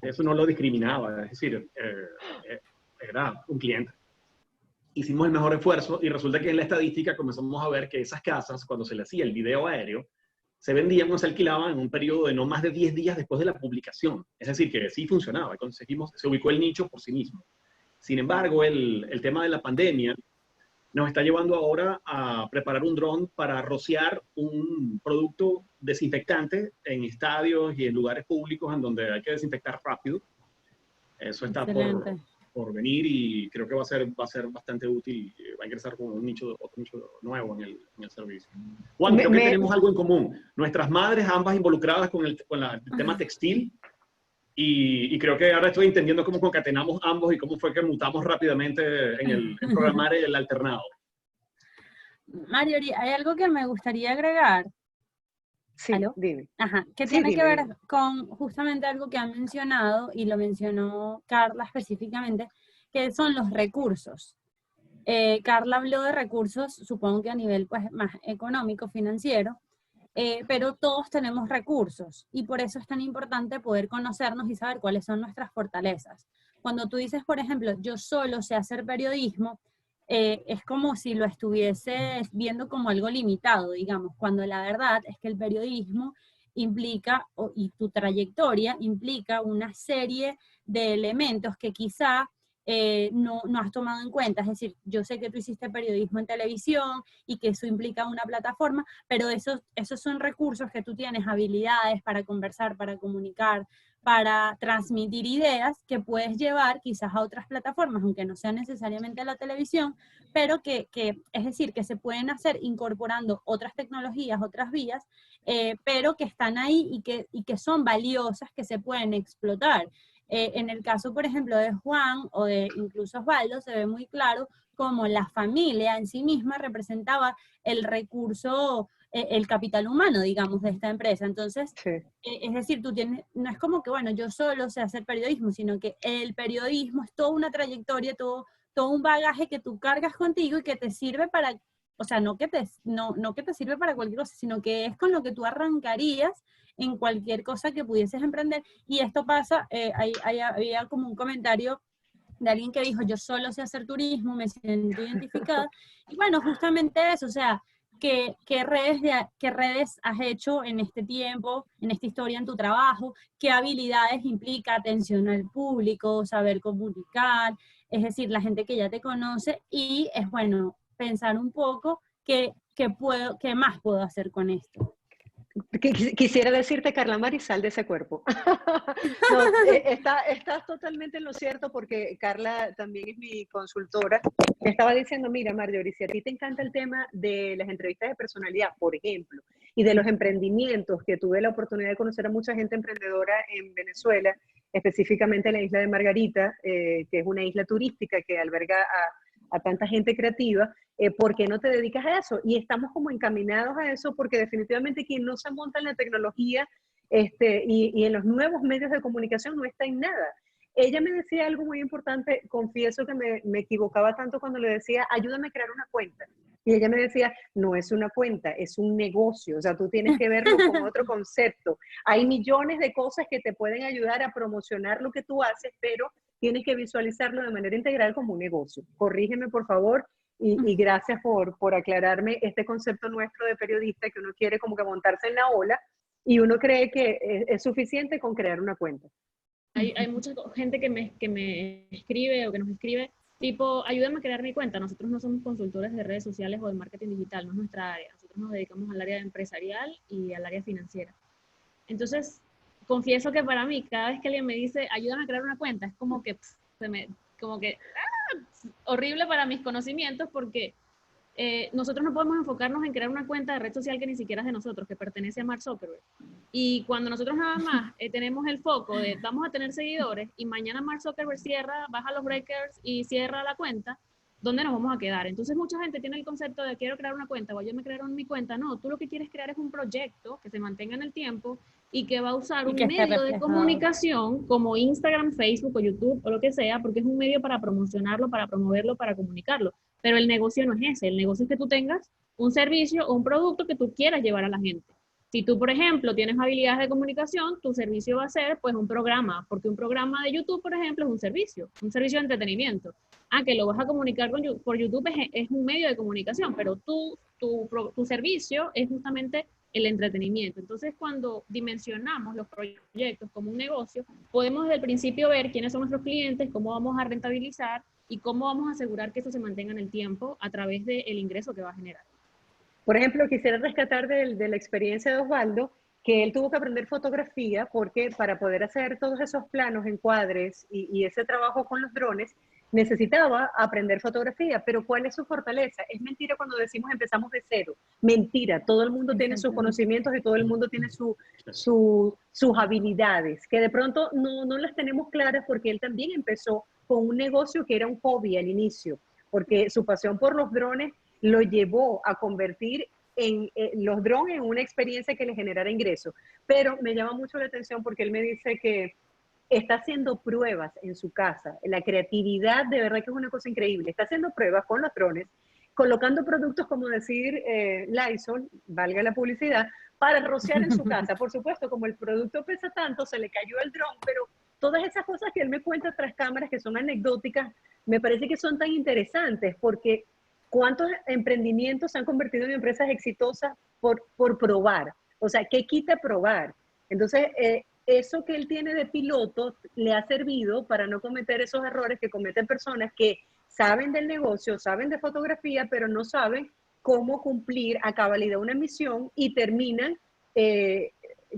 Eso no lo discriminaba, es decir, era un cliente. Hicimos el mejor esfuerzo y resulta que en la estadística comenzamos a ver que esas casas, cuando se le hacía el video aéreo, se vendían o se alquilaban en un periodo de no más de 10 días después de la publicación. Es decir, que sí funcionaba, se ubicó el nicho por sí mismo. Sin embargo, el tema de la pandemia nos está llevando ahora a preparar un dron para rociar un producto desinfectante en estadios y en lugares públicos en donde hay que desinfectar rápido. Eso está por venir, y creo que va a ser bastante útil. Va a ingresar con otro nicho nuevo en el servicio. Juan, creo que tenemos algo en común. Nuestras madres, ambas involucradas con el tema textil, y creo que ahora estoy entendiendo cómo concatenamos ambos y cómo fue que mutamos rápidamente en programar el alternado. Marjorie, hay algo que me gustaría agregar. Sí, dime. Ajá, que tiene que ver con justamente algo que han mencionado, y lo mencionó Carla específicamente, que son los recursos. Carla habló de recursos, supongo que a nivel pues, más económico, financiero, pero todos tenemos recursos, y por eso es tan importante poder conocernos y saber cuáles son nuestras fortalezas. Cuando tú dices, por ejemplo, yo solo sé hacer periodismo, es como si lo estuvieses viendo como algo limitado, digamos, cuando la verdad es que el periodismo implica, y tu trayectoria implica una serie de elementos que quizá no has tomado en cuenta. Es decir, yo sé que tú hiciste periodismo en televisión y que eso implica una plataforma, pero esos son recursos que tú tienes, habilidades para conversar, para comunicar, para transmitir ideas que puedes llevar quizás a otras plataformas, aunque no sea necesariamente a la televisión, pero es decir, que se pueden hacer incorporando otras tecnologías, otras vías, pero que están ahí y que son valiosas, que se pueden explotar. En el caso, por ejemplo, de Juan o de incluso Osvaldo, se ve muy claro cómo la familia en sí misma representaba el recurso, el capital humano, digamos, de esta empresa. Entonces, es decir, no es como que, bueno, yo solo sé hacer periodismo, sino que el periodismo es toda una trayectoria, todo un bagaje que tú cargas contigo y que te sirve para, o sea, no que te sirve para cualquier cosa, sino que es con lo que tú arrancarías en cualquier cosa que pudieses emprender. Y esto pasa, había como un comentario de alguien que dijo, yo solo sé hacer turismo, me siento identificada, y bueno, justamente eso, o sea, qué redes has hecho en este tiempo, en esta historia, en tu trabajo, qué habilidades implica atención al público, saber comunicar, es decir, la gente que ya te conoce, y es bueno pensar un poco qué más puedo hacer con esto. Quisiera decirte, Carla Mari, sal de ese cuerpo. No, estás totalmente en lo cierto, porque Carla también es mi consultora. Me estaba diciendo, mira, Marjorie, si a ti te encanta el tema de las entrevistas de personalidad, por ejemplo, y de los emprendimientos, que tuve la oportunidad de conocer a mucha gente emprendedora en Venezuela, específicamente en la isla de Margarita, que es una isla turística que alberga a tanta gente creativa, ¿por qué no te dedicas a eso? Y estamos como encaminados a eso, porque definitivamente quien no se monta en la tecnología y en los nuevos medios de comunicación no está en nada. Ella me decía algo muy importante, confieso que me equivocaba tanto cuando le decía, ayúdame a crear una cuenta. Y ella me decía, no es una cuenta, es un negocio, o sea, tú tienes que verlo con otro concepto. Hay millones de cosas que te pueden ayudar a promocionar lo que tú haces, pero tienes que visualizarlo de manera integral como un negocio. Corrígeme, por favor, y gracias por aclararme este concepto nuestro de periodista, que uno quiere como que montarse en la ola y uno cree que es suficiente con crear una cuenta. Hay mucha gente que me escribe o que nos escribe, tipo, ayúdame a crear mi cuenta. Nosotros no somos consultores de redes sociales o de marketing digital, no es nuestra área. Nosotros nos dedicamos al área empresarial y al área financiera. Entonces, confieso que para mí, cada vez que alguien me dice, ayúdame a crear una cuenta, es como que, horrible para mis conocimientos, porque nosotros no podemos enfocarnos en crear una cuenta de red social que ni siquiera es de nosotros, que pertenece a Mark Zuckerberg. Y cuando nosotros nada más tenemos el foco de vamos a tener seguidores y mañana Mark Zuckerberg cierra, baja los breakers y cierra la cuenta, ¿dónde nos vamos a quedar? Entonces mucha gente tiene el concepto de quiero crear una cuenta o yo me crearon mi cuenta. No, tú lo que quieres crear es un proyecto que se mantenga en el tiempo y que va a usar un medio de comunicación como Instagram, Facebook o YouTube o lo que sea, porque es un medio para promocionarlo, para promoverlo, para comunicarlo. Pero el negocio no es ese. El negocio es que tú tengas un servicio o un producto que tú quieras llevar a la gente. Si tú, por ejemplo, tienes habilidades de comunicación, tu servicio va a ser pues un programa, porque un programa de YouTube, por ejemplo, es un servicio de entretenimiento. Que lo vas a comunicar por YouTube es un medio de comunicación, pero tu servicio es justamente el entretenimiento. Entonces, cuando dimensionamos los proyectos como un negocio, podemos desde el principio ver quiénes son nuestros clientes, cómo vamos a rentabilizar y cómo vamos a asegurar que eso se mantenga en el tiempo a través del ingreso que va a generar. Por ejemplo, quisiera rescatar de la experiencia de Osvaldo, que él tuvo que aprender fotografía porque para poder hacer todos esos planos, encuadres y ese trabajo con los drones, necesitaba aprender fotografía. Pero ¿cuál es su fortaleza? Es mentira cuando decimos empezamos de cero. Mentira, todo el mundo tiene sus conocimientos y todo el mundo tiene sus habilidades, que de pronto no las tenemos claras, porque él también empezó con un negocio que era un hobby al inicio, porque su pasión por los drones lo llevó a convertir los drones en una experiencia que le generara ingresos. Pero me llama mucho la atención porque él me dice que está haciendo pruebas en su casa. La creatividad de verdad que es una cosa increíble. Está haciendo pruebas con los drones, colocando productos como decir Lysol, valga la publicidad, para rociar en su casa. Por supuesto, como el producto pesa tanto, se le cayó el dron, pero todas esas cosas que él me cuenta tras cámaras, que son anecdóticas, me parece que son tan interesantes, porque ¿cuántos emprendimientos se han convertido en empresas exitosas por probar? O sea, ¿qué quita probar? Entonces, eso que él tiene de piloto le ha servido para no cometer esos errores que cometen personas que saben del negocio, saben de fotografía, pero no saben cómo cumplir a cabalidad una misión y terminan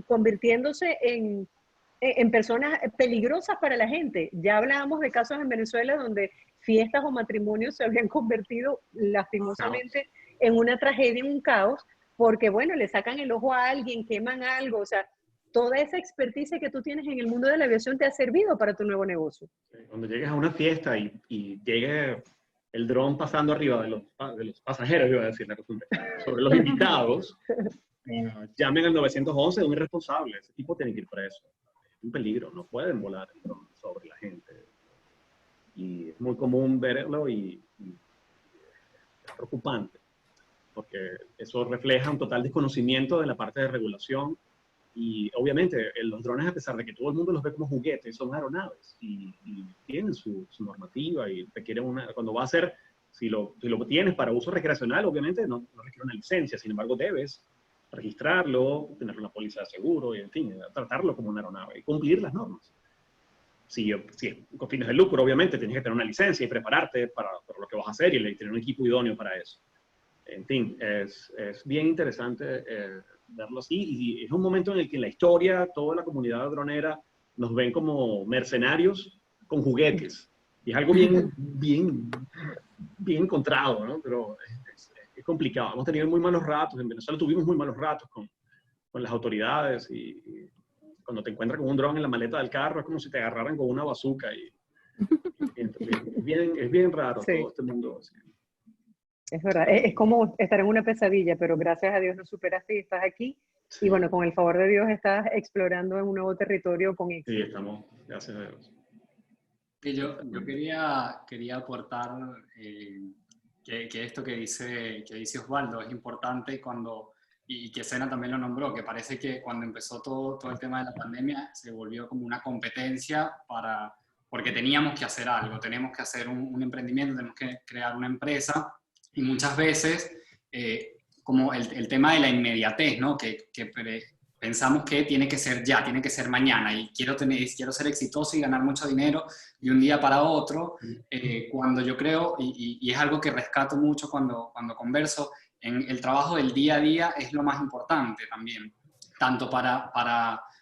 convirtiéndose en personas peligrosas para la gente. Ya hablábamos de casos en Venezuela donde fiestas o matrimonios se habían convertido lastimosamente en una tragedia, en un caos, porque bueno, le sacan el ojo a alguien, queman algo, o sea, toda esa experticia que tú tienes en el mundo de la aviación te ha servido para tu nuevo negocio. Cuando llegues a una fiesta y llegue el dron pasando arriba de los pasajeros, iba a decir la costumbre, sobre los invitados, llamen al 911 de un irresponsable. Ese tipo tiene que ir preso. Es un peligro, no pueden volar el dron sobre la gente. Y es muy común verlo y es preocupante, porque eso refleja un total desconocimiento de la parte de regulación. Y obviamente los drones, a pesar de que todo el mundo los ve como juguetes, son aeronaves y tienen su normativa y requieren cuando va a ser Si lo tienes para uso recreacional, obviamente no requiere una licencia, sin embargo debes registrarlo, tener una póliza de seguro y, en fin, tratarlo como una aeronave y cumplir las normas. Si es con fines de lucro, obviamente tienes que tener una licencia y prepararte para lo que vas a hacer y tener un equipo idóneo para eso. En fin, es bien interesante verlo así, y es un momento en el que en la historia toda la comunidad dronera nos ven como mercenarios con juguetes. Y es algo bien encontrado, ¿no? Pero es complicado. Hemos tenido muy malos ratos. En Venezuela tuvimos muy malos ratos con las autoridades, y cuando te encuentras con un dron en la maleta del carro es como si te agarraran con una bazooka. Es bien raro todo este mundo. Así. Es verdad, es como estar en una pesadilla, pero gracias a Dios lo superaste y estás aquí. Sí. Y bueno, con el favor de Dios estás explorando en un nuevo territorio con éxito. Sí, estamos, gracias a Dios. Y yo quería aportar que esto que dice Osvaldo es importante y que Sena también lo nombró, que parece que cuando empezó todo el tema de la pandemia se volvió como una competencia porque teníamos que hacer algo, tenemos que hacer un emprendimiento, tenemos que crear una empresa, y muchas veces como el tema de la inmediatez, ¿no? Que pensamos que tiene que ser ya, tiene que ser mañana, y quiero ser exitoso y ganar mucho dinero de un día para otro, cuando yo creo, y es algo que rescato mucho cuando converso, en el trabajo del día a día es lo más importante también, tanto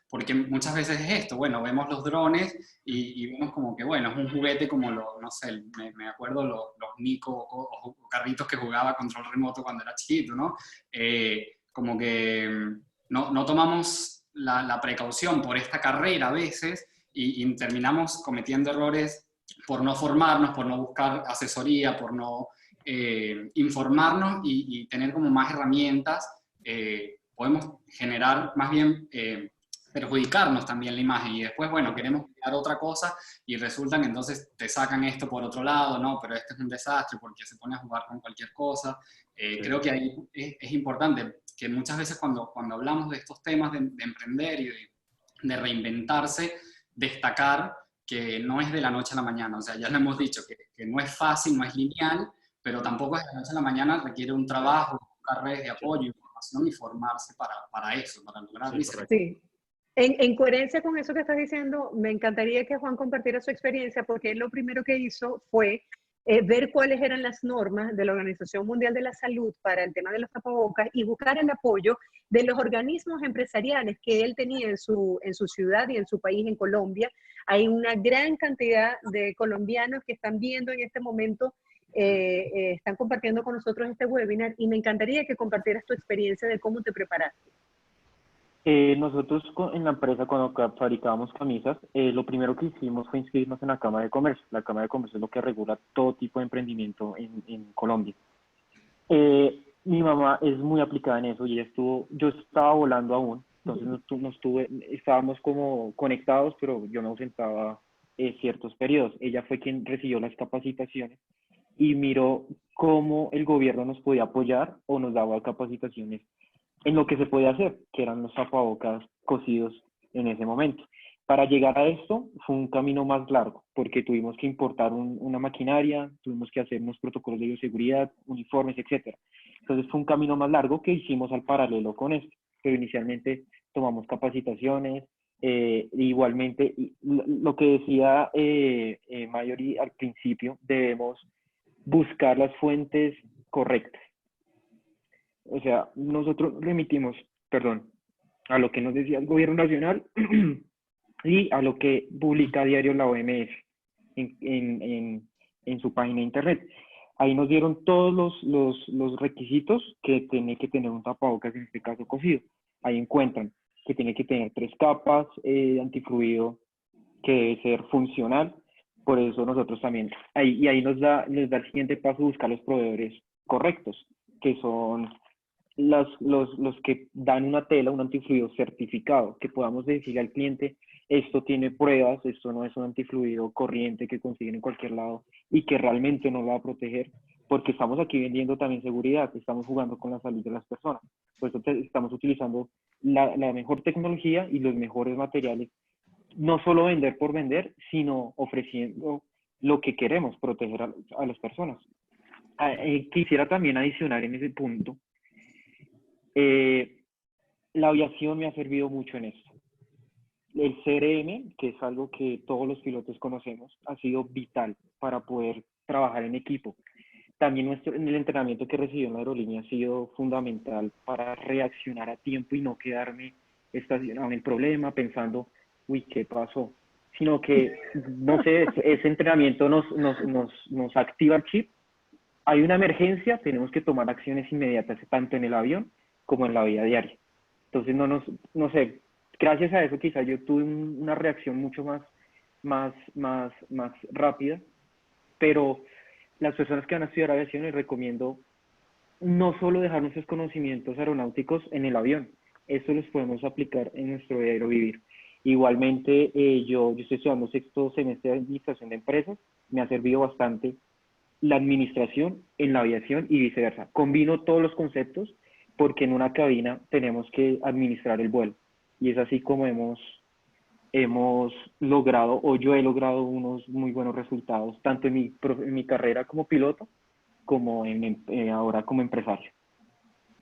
porque muchas veces es esto, bueno, vemos los drones y vemos como que, bueno, es un juguete como no sé, me acuerdo los Nico o carritos que jugaba control remoto cuando era chiquito, ¿no? Como que no tomamos la precaución por esta carrera a veces y terminamos cometiendo errores por no formarnos, por no buscar asesoría, por no informarnos y tener como más herramientas. Podemos generar más bien perjudicarnos también la imagen, y después, bueno, queremos crear otra cosa y resulta que entonces te sacan esto por otro lado, no, pero este es un desastre porque se pone a jugar con cualquier cosa. Sí. Creo que ahí es importante que muchas veces cuando hablamos de estos temas de emprender y de reinventarse, destacar que no es de la noche a la mañana. O sea, ya lo hemos dicho, que no es fácil, no es lineal, pero tampoco es de la noche a la mañana, requiere un trabajo, buscar redes de apoyo, información y formarse para eso, para lograr eso. Sí. En coherencia con eso que estás diciendo, me encantaría que Juan compartiera su experiencia, porque él lo primero que hizo fue ver cuáles eran las normas de la Organización Mundial de la Salud para el tema de los tapabocas y buscar el apoyo de los organismos empresariales que él tenía en su ciudad y en su país, en Colombia. Hay una gran cantidad de colombianos que están viendo en este momento, están compartiendo con nosotros este webinar, y me encantaría que compartieras tu experiencia de cómo te preparaste. Nosotros en la empresa, cuando fabricábamos camisas, lo primero que hicimos fue inscribirnos en la Cámara de Comercio. La Cámara de Comercio es lo que regula todo tipo de emprendimiento en Colombia. Mi mamá es muy aplicada en eso, y yo estaba volando aún, entonces estábamos como conectados, pero yo me ausentaba ciertos periodos. Ella fue quien recibió las capacitaciones y miró cómo el gobierno nos podía apoyar o nos daba capacitaciones en lo que se podía hacer, que eran los tapabocas cosidos en ese momento. Para llegar a esto fue un camino más largo, porque tuvimos que importar una maquinaria, tuvimos que hacer unos protocolos de bioseguridad, uniformes, etc. Entonces fue un camino más largo que hicimos al paralelo con esto, pero inicialmente tomamos capacitaciones, igualmente, lo que decía Mayori al principio, debemos buscar las fuentes correctas. O sea, nosotros remitimos, a lo que nos decía el gobierno nacional y a lo que publica a diario la OMS en su página de internet. Ahí nos dieron todos los requisitos que tiene que tener un tapabocas, en este caso cosido. Ahí encuentran que tiene que tener 3 capas de antifluido, que debe ser funcional. Por eso nosotros también, ahí nos da el siguiente paso, buscar los proveedores correctos, que son los que dan una tela, un antifluido certificado, que podamos decirle al cliente, esto tiene pruebas, esto no es un antifluido corriente que consiguen en cualquier lado y que realmente nos va a proteger, porque estamos aquí vendiendo también seguridad, estamos jugando con la salud de las personas. Por eso estamos utilizando la mejor tecnología y los mejores materiales, no solo vender por vender, sino ofreciendo lo que queremos, proteger a las personas. Quisiera también adicionar en ese punto, la aviación me ha servido mucho en esto. El CRM, que es algo que todos los pilotos conocemos, ha sido vital para poder trabajar en equipo. También en el entrenamiento que recibí en la aerolínea ha sido fundamental para reaccionar a tiempo y no quedarme estacionado en el problema pensando, uy, ¿qué pasó? Sino que, no sé, ese entrenamiento nos activa el chip. Hay una emergencia, tenemos que tomar acciones inmediatas, tanto en el avión como en la vida diaria. Entonces, no sé, gracias a eso quizá yo tuve una reacción mucho más rápida, pero las personas que van a estudiar aviación les recomiendo no solo dejar nuestros conocimientos aeronáuticos en el avión, eso los podemos aplicar en nuestro diario vivir. Igualmente, yo estoy estudiando sexto semestre de administración de empresas, me ha servido bastante la administración en la aviación y viceversa. Combino todos los conceptos porque en una cabina tenemos que administrar el vuelo y es así como hemos logrado, o yo he logrado unos muy buenos resultados, tanto en mi carrera como piloto, como ahora como empresario.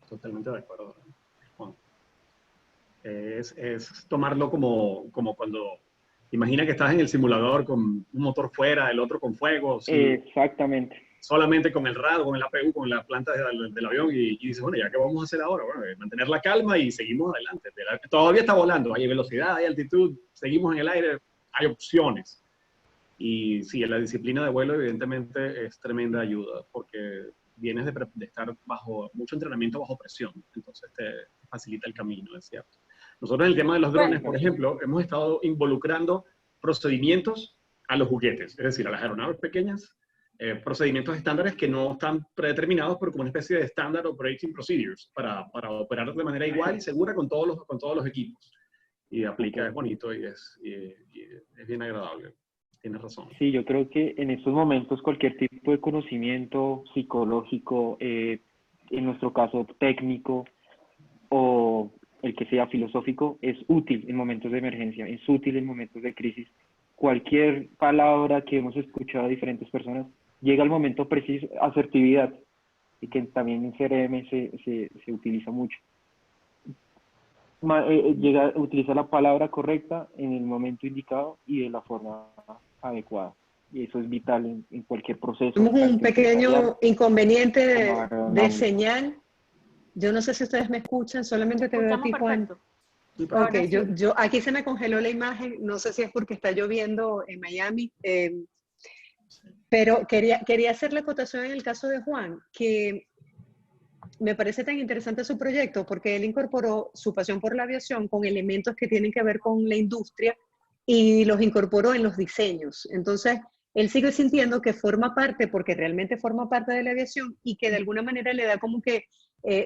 Totalmente de acuerdo. Juan. Es tomarlo como cuando, imagina que estás en el simulador con un motor fuera, el otro con fuego. ¿Sí? Exactamente. Solamente con el radar, con el APU, con la planta del avión y dices, bueno, ¿ya qué vamos a hacer ahora? Bueno, mantener la calma y seguimos adelante. Todavía está volando, hay velocidad, hay altitud, seguimos en el aire, hay opciones. Y sí, la disciplina de vuelo evidentemente es tremenda ayuda porque vienes de estar bajo mucho entrenamiento bajo presión, entonces te facilita el camino, es cierto. Nosotros en el tema de los drones, por ejemplo, hemos estado involucrando procedimientos a los juguetes, es decir, a las aeronaves pequeñas, procedimientos estándares que no están predeterminados, pero como una especie de Standard Operating Procedures para operar de manera igual y segura con todos los equipos. Y aplica, es bonito y es bien agradable. Tienes razón. Sí, yo creo que en estos momentos cualquier tipo de conocimiento psicológico, en nuestro caso técnico o el que sea filosófico, es útil en momentos de emergencia, es útil en momentos de crisis. Cualquier palabra que hemos escuchado de diferentes personas, llega al momento preciso, asertividad, y que también en CRM se utiliza mucho. Utiliza la palabra correcta en el momento indicado y de la forma adecuada. Y eso es vital en cualquier proceso. Tenemos un pequeño inconveniente de señal. Yo no sé si ustedes me escuchan, solamente te veo a ti, Juan. Ok, yo aquí se me congeló la imagen, no sé si es porque está lloviendo en Miami, pero quería hacer la acotación en el caso de Juan, que me parece tan interesante su proyecto porque él incorporó su pasión por la aviación con elementos que tienen que ver con la industria y los incorporó en los diseños. Entonces, él sigue sintiendo que forma parte, porque realmente forma parte de la aviación y que de alguna manera le da como que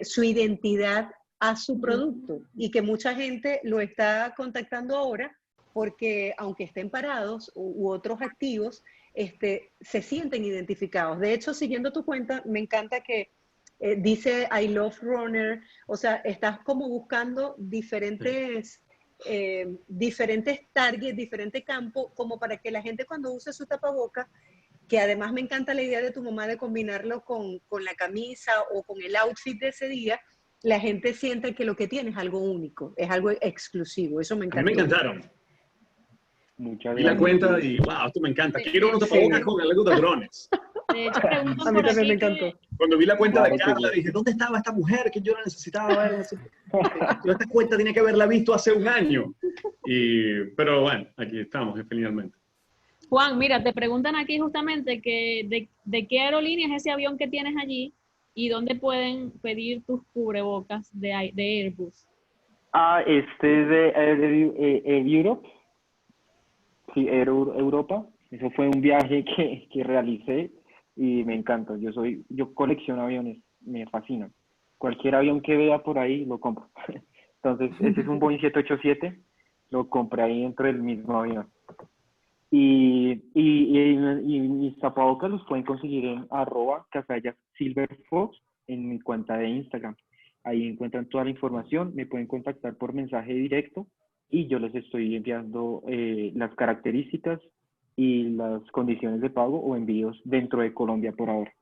su identidad a su producto y que mucha gente lo está contactando ahora porque aunque estén parados u otros activos, se sienten identificados. De hecho, siguiendo tu cuenta, me encanta que dice I love runner, o sea, estás como buscando diferentes targets, diferentes campos, como para que la gente cuando use su tapaboca, que además me encanta la idea de tu mamá de combinarlo con la camisa o con el outfit de ese día, la gente siente que lo que tiene es algo único, es algo exclusivo, eso me encantó. A mí me encantaron. Muchas Vi gracias. la cuenta y wow, esto me encanta. Quiero unos tapabocas con algo de drones. De hecho, a mí también me encantó. Cuando vi la cuenta Claro de Carla, sí. dije, ¿dónde estaba esta mujer que yo la necesitaba? Esta cuenta tiene que haberla visto hace un año. Pero bueno, aquí estamos, finalmente. Juan, mira, te preguntan aquí justamente que de qué aerolínea es ese avión que tienes allí y dónde pueden pedir tus cubrebocas de Airbus. Este es de Air Europe. Sí, Europa. Eso fue un viaje que realicé y me encanta. Yo colecciono aviones, me fascinan. Cualquier avión que vea por ahí lo compro. Entonces, este es un Boeing 787, lo compré ahí dentro del mismo avión. Y mis tapabocas los pueden conseguir en @silverfox en mi cuenta de Instagram. Ahí encuentran toda la información, me pueden contactar por mensaje directo y yo les estoy enviando las características y las condiciones de pago o envíos dentro de Colombia por ahora.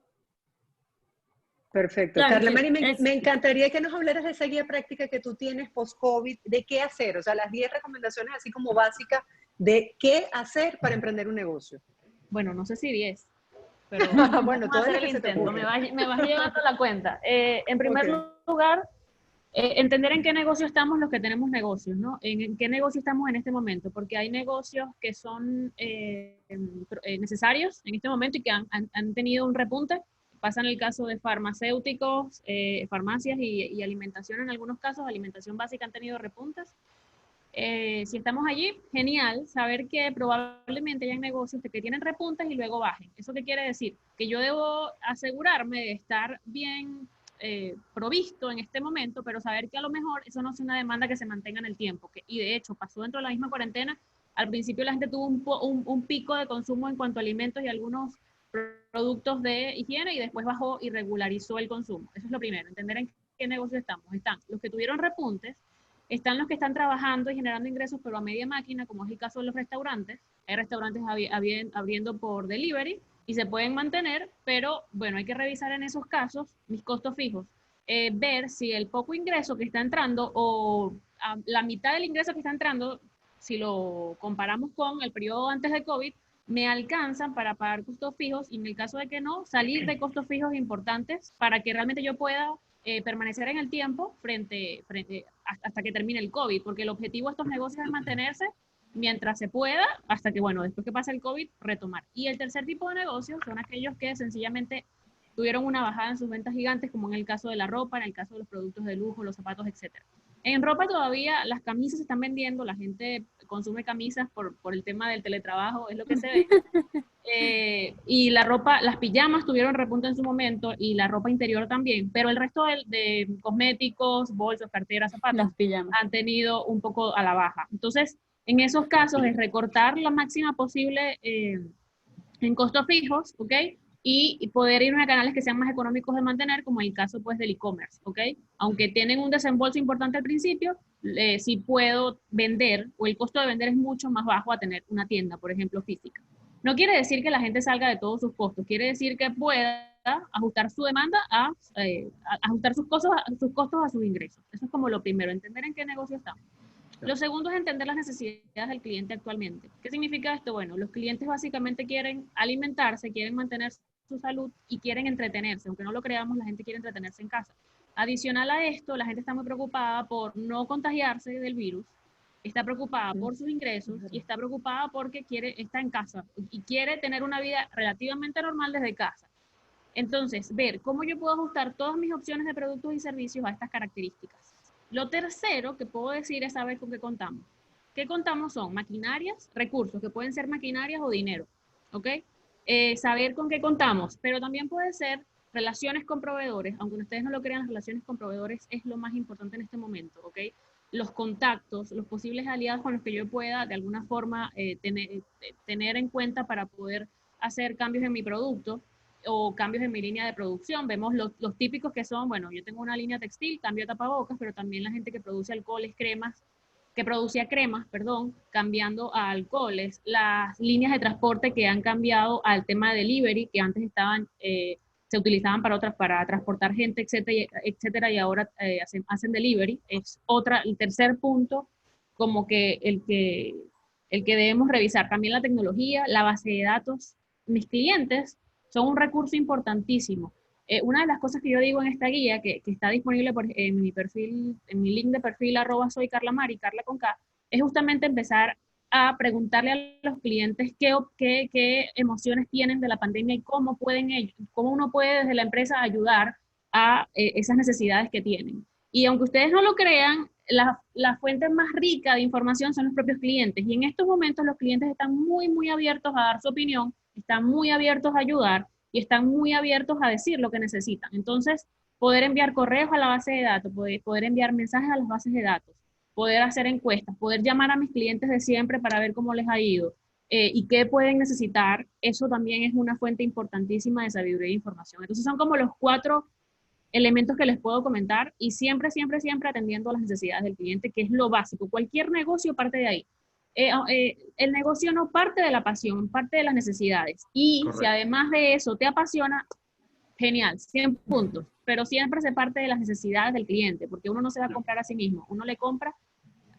Perfecto. Claro, Carla sí, Mari, es- me encantaría que nos hablaras de esa guía práctica que tú tienes post-COVID, de qué hacer, o sea, las 10 recomendaciones así como básicas de qué hacer para emprender un negocio. Bueno, no sé si 10, pero Bueno, vamos a todas hacer las el que se te intento. ocurran. Me vas llevando la cuenta. En primer Ok. lugar, entender en qué negocio estamos los que tenemos negocios, ¿no? En qué negocio estamos en este momento, porque hay negocios que son necesarios en este momento y que han tenido un repunte. Pasa en el caso de farmacéuticos, farmacias y alimentación en algunos casos, alimentación básica han tenido repuntes. Si estamos allí, genial, saber que probablemente hayan negocios que tienen repuntes y luego bajen. ¿Eso qué quiere decir? Que yo debo asegurarme de estar bien provisto en este momento, pero saber que a lo mejor eso no es una demanda que se mantenga en el tiempo. Y de hecho, pasó dentro de la misma cuarentena. Al principio la gente tuvo un pico de consumo en cuanto a alimentos y algunos productos de higiene y después bajó y regularizó el consumo. Eso es lo primero, entender en qué negocio estamos. Están los que tuvieron repuntes, están los que están trabajando y generando ingresos, pero a media máquina, como es el caso de los restaurantes. Hay restaurantes abriendo por delivery y se pueden mantener, pero bueno, hay que revisar en esos casos mis costos fijos. Ver si el poco ingreso que está entrando o la mitad del ingreso que está entrando, si lo comparamos con el periodo antes de COVID, me alcanzan para pagar costos fijos y en el caso de que no, salir de costos fijos importantes para que realmente yo pueda permanecer en el tiempo hasta que termine el COVID, porque el objetivo de estos negocios es mantenerse mientras se pueda, hasta que, bueno, después que pase el COVID, retomar. Y el tercer tipo de negocios son aquellos que sencillamente tuvieron una bajada en sus ventas gigantes, como en el caso de la ropa, en el caso de los productos de lujo, los zapatos, etc. En ropa todavía las camisas se están vendiendo, la gente consume camisas por el tema del teletrabajo, es lo que se ve. Y la ropa, las pijamas tuvieron repunte en su momento y la ropa interior también, pero el resto de cosméticos, bolsos, carteras, zapatos Las pijamas. han tenido un poco a la baja. Entonces, en esos casos es recortar la máxima posible en costos fijos, ¿ok? Y poder irme a canales que sean más económicos de mantener, como el caso pues del e-commerce, ¿ok? Aunque tienen un desembolso importante al principio, sí puedo vender, o el costo de vender es mucho más bajo a tener una tienda, por ejemplo, física. No quiere decir que la gente salga de todos sus costos, quiere decir que pueda ajustar su demanda a ajustar sus costos a sus ingresos. Eso es como lo primero, entender en qué negocio estamos. Lo segundo es entender las necesidades del cliente actualmente. ¿Qué significa esto? Bueno, los clientes básicamente quieren alimentarse, quieren mantener su salud y quieren entretenerse. Aunque no lo creamos, la gente quiere entretenerse en casa. Adicional a esto, la gente está muy preocupada por no contagiarse del virus, está preocupada por sus ingresos y está preocupada porque está en casa y quiere tener una vida relativamente normal desde casa. Entonces, ver cómo yo puedo ajustar todas mis opciones de productos y servicios a estas características. Lo tercero que puedo decir es saber con qué contamos. ¿Qué contamos? Son maquinarias, recursos, que pueden ser maquinarias o dinero, ¿ok? Saber con qué contamos, pero también puede ser relaciones con proveedores, aunque ustedes no lo crean, las relaciones con proveedores es lo más importante en este momento, ¿ok? Los contactos, los posibles aliados con los que yo pueda de alguna forma tener en cuenta para poder hacer cambios en mi producto o cambios en mi línea de producción. Vemos los típicos que son, bueno, yo tengo una línea textil, cambio a tapabocas, pero también la gente que produce alcoholes, que producía cremas, perdón, cambiando a alcoholes, las líneas de transporte que han cambiado al tema de delivery, que antes se utilizaban para transportar gente, etcétera, y ahora hacen delivery. Es el tercer punto, como que el que debemos revisar. También la tecnología, la base de datos. Mis clientes son un recurso importantísimo. Una de las cosas que yo digo en esta guía, que está disponible en mi perfil, en mi link de perfil, @soycarlamari, Carla con K, es justamente empezar a preguntarle a los clientes qué emociones tienen de la pandemia y cómo uno puede desde la empresa ayudar a esas necesidades que tienen. Y aunque ustedes no lo crean, la fuente más rica de información son los propios clientes. Y en estos momentos los clientes están muy, muy abiertos a dar su opinión, están muy abiertos a ayudar y están muy abiertos a decir lo que necesitan. Entonces, poder enviar correos a la base de datos, poder enviar mensajes a las bases de datos, poder hacer encuestas, poder llamar a mis clientes de siempre para ver cómo les ha ido y qué pueden necesitar, eso también es una fuente importantísima de sabiduría e información. Entonces, son como los 4 elementos que les puedo comentar y siempre, siempre, siempre atendiendo a las necesidades del cliente, que es lo básico. Cualquier negocio parte de ahí. El negocio no parte de la pasión, parte de las necesidades. Y Correcto. si además de eso te apasiona, genial, 100 puntos, pero siempre se parte de las necesidades del cliente, porque uno no se va a comprar a sí mismo, uno le compra,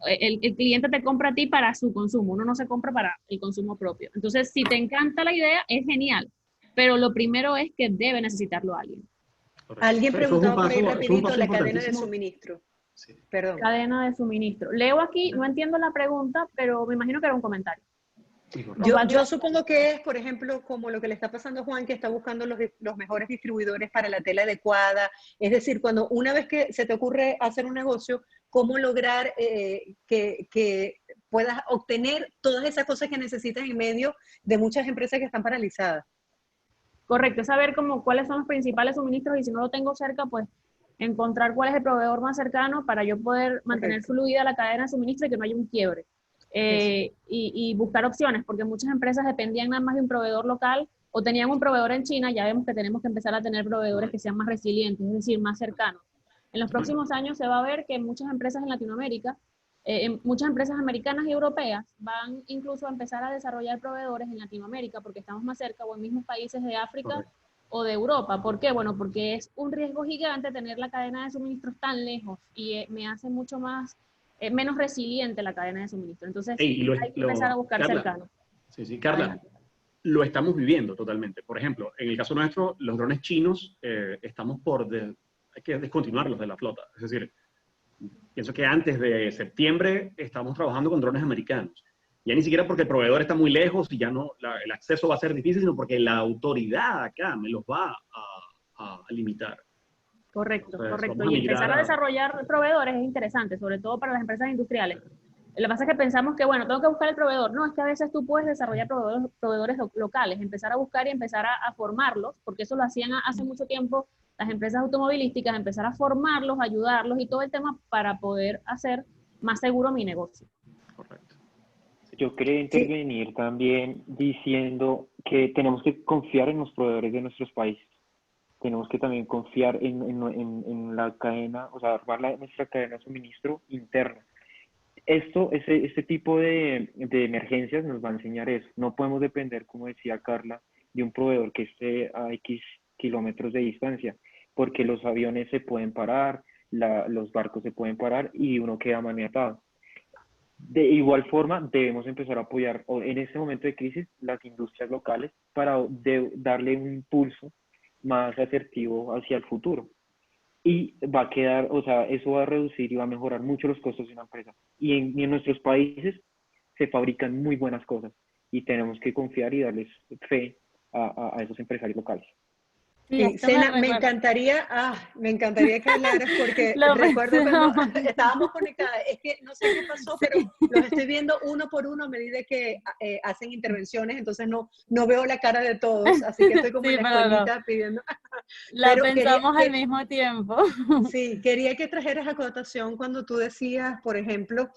el cliente te compra a ti para su consumo, uno no se compra para el consumo propio. Entonces, si te encanta la idea, es genial, pero lo primero es que debe necesitarlo alguien. Correcto. Alguien preguntaba por ahí Eso es un rapidito paso la cadena de importantísimo. suministro. Sí. Perdón. Cadena de suministro. Leo aquí, no entiendo la pregunta, pero me imagino que era un comentario. Sí, correcto. Yo supongo que es, por ejemplo, como lo que le está pasando a Juan, que está buscando los mejores distribuidores para la tela adecuada. Es decir, cuando una vez que se te ocurre hacer un negocio, cómo lograr que puedas obtener todas esas cosas que necesitas en medio de muchas empresas que están paralizadas. Correcto, es saber cuáles son los principales suministros y si no lo tengo cerca, pues encontrar cuál es el proveedor más cercano para yo poder mantener fluida la cadena de suministro y que no haya un quiebre. Y buscar opciones, porque muchas empresas dependían nada más de un proveedor local o tenían un proveedor en China. Ya vemos que tenemos que empezar a tener proveedores que sean más resilientes, es decir, más cercanos. En los próximos años se va a ver que muchas empresas en Latinoamérica, muchas empresas americanas y europeas van incluso a empezar a desarrollar proveedores en Latinoamérica porque estamos más cerca, o en mismos países de África. Correcto. O de Europa. ¿Por qué? Bueno, porque es un riesgo gigante tener la cadena de suministros tan lejos y me hace mucho más, menos resiliente la cadena de suministro. Entonces, hay que empezar a buscar cercanos. Sí, Carla, lo estamos viviendo totalmente. Por ejemplo, en el caso nuestro, los drones chinos, estamos hay que descontinuarlos de la flota. Es decir, pienso que antes de septiembre estamos trabajando con drones americanos. Ya ni siquiera porque el proveedor está muy lejos y ya no, el acceso va a ser difícil, sino porque la autoridad acá me los va a limitar. Correcto, Entonces, correcto. Y empezar a desarrollar proveedores es interesante, sobre todo para las empresas industriales. Lo que pasa es que pensamos que, bueno, tengo que buscar el proveedor. No, es que a veces tú puedes desarrollar proveedores locales, empezar a buscar y empezar a formarlos, porque eso lo hacían hace mucho tiempo las empresas automovilísticas, empezar a formarlos, ayudarlos y todo el tema para poder hacer más seguro mi negocio. Correcto. Yo quería intervenir también diciendo que tenemos que confiar en los proveedores de nuestros países. Tenemos que también confiar en la cadena, o sea, armar nuestra cadena de suministro interna. Este tipo de emergencias nos va a enseñar eso. No podemos depender, como decía Carla, de un proveedor que esté a X kilómetros de distancia, porque los aviones se pueden parar, los barcos se pueden parar y uno queda maniatado. De igual forma, debemos empezar a apoyar en este momento de crisis las industrias locales para darle un impulso más asertivo hacia el futuro. Y va a quedar, o sea, eso va a reducir y va a mejorar mucho los costos de una empresa. Y en nuestros países se fabrican muy buenas cosas y tenemos que confiar y darles fe a esos empresarios locales. Sí, Sena, me encantaría que hablaras porque recuerdo cuando estábamos conectadas, es que no sé qué pasó, pero los estoy viendo uno por uno a medida que hacen intervenciones, entonces no veo la cara de todos, así que estoy como en la escuelita pidiendo. La pensamos al mismo tiempo. Sí, quería que trajeras acotación cuando tú decías, por ejemplo,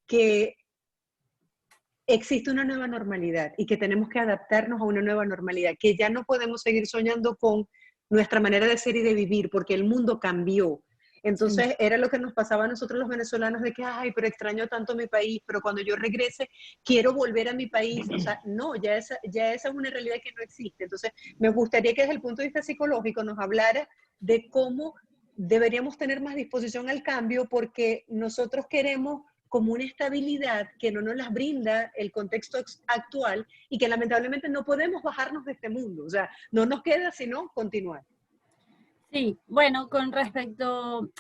que existe una nueva normalidad y que tenemos que adaptarnos a una nueva normalidad, que ya no podemos seguir soñando con nuestra manera de ser y de vivir, porque el mundo cambió. Entonces, era lo que nos pasaba a nosotros los venezolanos de que, ay, pero extraño tanto mi país, pero cuando yo regrese, quiero volver a mi país. O sea, no, ya esa es una realidad que no existe. Entonces, me gustaría que desde el punto de vista psicológico nos hablara de cómo deberíamos tener más disposición al cambio, porque nosotros queremos como una estabilidad que no nos las brinda el contexto actual y que lamentablemente no podemos bajarnos de este mundo. O sea, no nos queda sino continuar. Sí, bueno, con respecto,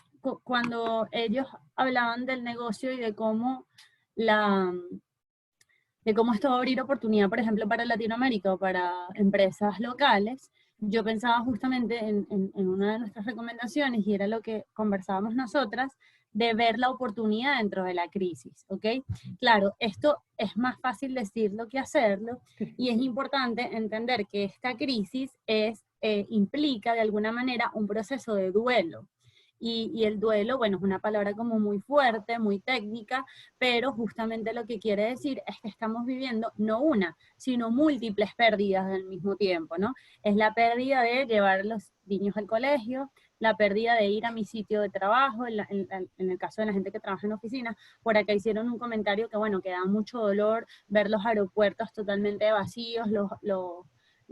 cuando ellos hablaban del negocio y de cómo esto va a abrir oportunidad, por ejemplo, para Latinoamérica o para empresas locales, yo pensaba justamente en una de nuestras recomendaciones, y era lo que conversábamos nosotras, de ver la oportunidad dentro de la crisis, ¿ok? Claro, esto es más fácil decirlo que hacerlo, y es importante entender que esta crisis implica de alguna manera un proceso de duelo. Y el duelo, bueno, es una palabra como muy fuerte, muy técnica, pero justamente lo que quiere decir es que estamos viviendo no una, sino múltiples pérdidas al mismo tiempo, ¿no? Es la pérdida de llevar a los niños al colegio, la pérdida de ir a mi sitio de trabajo, en el caso de la gente que trabaja en oficinas. Por acá hicieron un comentario que, bueno, que da mucho dolor ver los aeropuertos totalmente vacíos,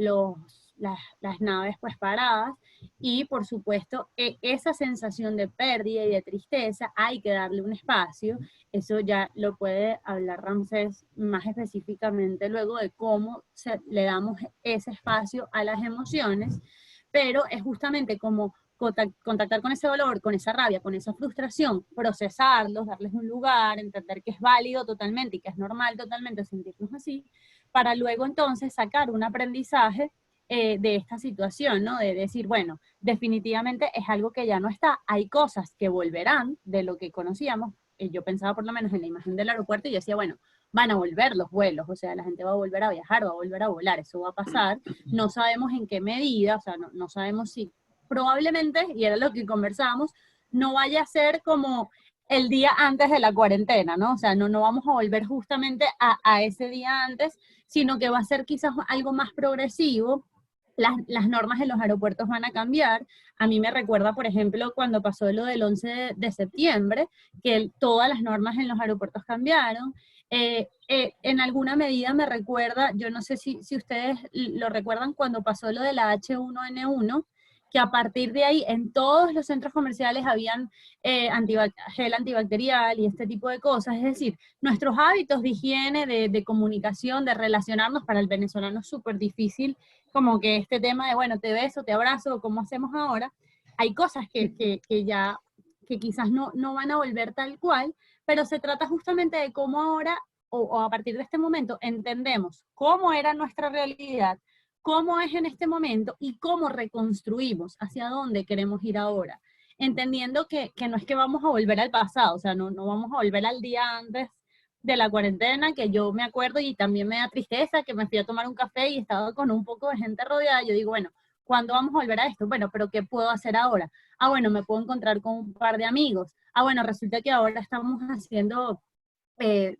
las naves pues paradas, y por supuesto esa sensación de pérdida y de tristeza hay que darle un espacio. Eso ya lo puede hablar Ramsés más específicamente luego de cómo le damos ese espacio a las emociones, pero es justamente como contactar con ese dolor, con esa rabia, con esa frustración, procesarlos, darles un lugar, entender que es válido totalmente y que es normal totalmente sentirnos así, para luego entonces sacar un aprendizaje de esta situación, ¿no? De decir, bueno, definitivamente es algo que ya no está, hay cosas que volverán de lo que conocíamos. Yo pensaba por lo menos en la imagen del aeropuerto y yo decía, bueno, van a volver los vuelos, o sea, la gente va a volver a viajar, va a volver a volar, eso va a pasar, no sabemos en qué medida, o sea, no sabemos si probablemente, y era lo que conversábamos, no vaya a ser como el día antes de la cuarentena, ¿no? O sea, no vamos a volver justamente a ese día antes, sino que va a ser quizás algo más progresivo. Las normas en los aeropuertos van a cambiar. A mí me recuerda, por ejemplo, cuando pasó lo del 11 de septiembre, que todas las normas en los aeropuertos cambiaron. En alguna medida me recuerda, yo no sé si ustedes lo recuerdan, cuando pasó lo de la H1N1, que a partir de ahí en todos los centros comerciales habían gel antibacterial y este tipo de cosas. Es decir, nuestros hábitos de higiene, de comunicación, de relacionarnos, para el venezolano es súper difícil, como que este tema de, bueno, te beso, te abrazo, como hacemos ahora. Hay cosas que ya, que quizás no van a volver tal cual, pero se trata justamente de cómo ahora, o a partir de este momento, entendemos cómo era nuestra realidad, cómo es en este momento y cómo reconstruimos hacia dónde queremos ir ahora. Entendiendo que no es que vamos a volver al pasado, o sea, no vamos a volver al día antes de la cuarentena, que yo me acuerdo y también me da tristeza, que me fui a tomar un café y estaba con un poco de gente rodeada. Yo digo, bueno, ¿cuándo vamos a volver a esto? Bueno, pero ¿qué puedo hacer ahora? Ah, bueno, me puedo encontrar con un par de amigos. Ah, bueno, resulta que ahora estamos haciendo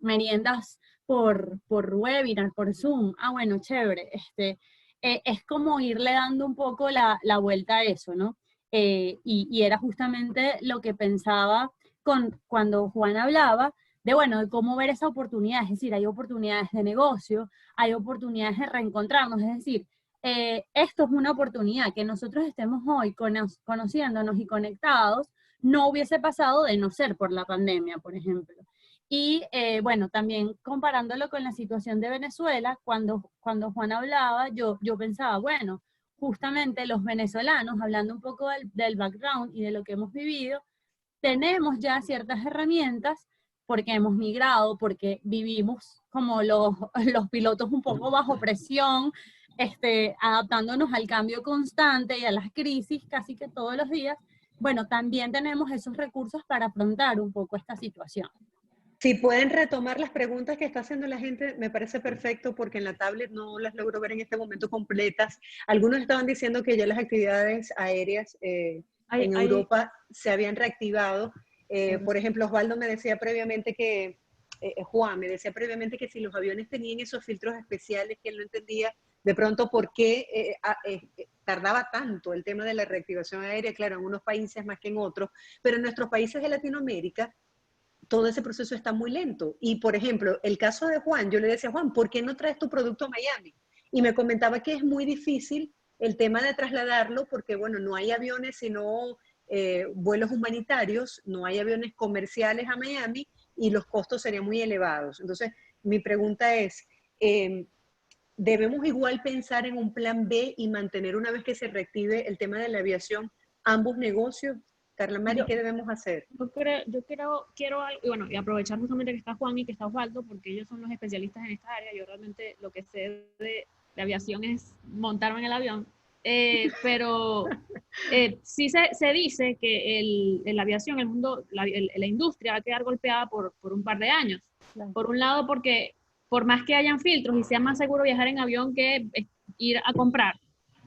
meriendas por webinar, por Zoom. Ah, bueno, chévere. Es como irle dando un poco la vuelta a eso, ¿no? Y era justamente lo que pensaba cuando Juan hablaba de, bueno, de cómo ver esa oportunidad. Es decir, hay oportunidades de negocio, hay oportunidades de reencontrarnos. Es decir, esto es una oportunidad. Que nosotros estemos hoy conociéndonos y conectados no hubiese pasado de no ser por la pandemia, por ejemplo. Y bueno, también comparándolo con la situación de Venezuela, cuando Juan hablaba, yo pensaba, bueno, justamente los venezolanos, hablando un poco del background y de lo que hemos vivido, tenemos ya ciertas herramientas porque hemos migrado, porque vivimos como los pilotos un poco bajo presión, adaptándonos al cambio constante y a las crisis casi que todos los días. Bueno, también tenemos esos recursos para afrontar un poco esta situación. Si pueden retomar las preguntas que está haciendo la gente, me parece perfecto, porque en la tablet no las logro ver en este momento completas. Algunos estaban diciendo que ya las actividades aéreas en Europa se habían reactivado. Por ejemplo, Osvaldo me decía previamente que, Juan me decía previamente que si los aviones tenían esos filtros especiales, que él no entendía de pronto por qué tardaba tanto el tema de la reactivación aérea. Claro, en unos países más que en otros, pero en nuestros países de Latinoamérica todo ese proceso está muy lento. Y, por ejemplo, el caso de Juan, yo le decía, Juan, ¿por qué no traes tu producto a Miami? Y me comentaba que es muy difícil el tema de trasladarlo porque, bueno, no hay aviones, sino vuelos humanitarios, no hay aviones comerciales a Miami y los costos serían muy elevados. Entonces, mi pregunta es, ¿debemos igual pensar en un plan B y mantener, una vez que se reactive el tema de la aviación, ambos negocios? Carla Mari, ¿qué debemos hacer? Yo quiero algo, y bueno, y aprovechar justamente que está Juan y que está Osvaldo, porque ellos son los especialistas en esta área. Yo realmente lo que sé de aviación es montarme en el avión, pero sí se dice que la aviación, el mundo, la industria va a quedar golpeada por un par de años. Claro. Por un lado, porque por más que hayan filtros y sea más seguro viajar en avión que ir a comprar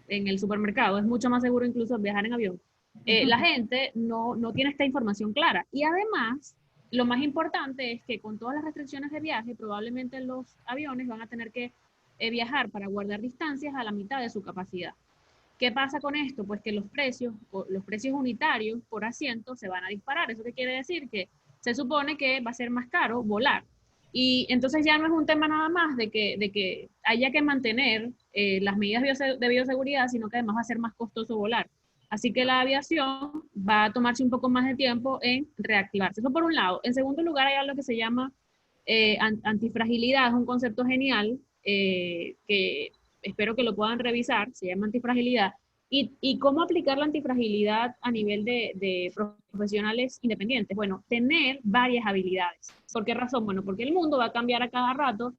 en el supermercado, es mucho más seguro incluso viajar en avión. La gente no tiene esta información clara. Y además, lo más importante es que con todas las restricciones de viaje, probablemente los aviones van a tener que viajar para guardar distancias a la mitad de su capacidad. ¿Qué pasa con esto? Pues que los precios unitarios por asiento se van a disparar. ¿Eso qué quiere decir? Que se supone que va a ser más caro volar. Y entonces ya no es un tema nada más de que haya que mantener las medidas de bioseguridad, sino que además va a ser más costoso volar. Así que la aviación va a tomarse un poco más de tiempo en reactivarse. Eso por un lado. En segundo lugar, hay algo que se llama antifragilidad. Es un concepto genial que espero que lo puedan revisar. Se llama antifragilidad. ¿Y cómo aplicar la antifragilidad a nivel de profesionales independientes? Bueno, tener varias habilidades. ¿Por qué razón? Bueno, porque el mundo va a cambiar a cada rato,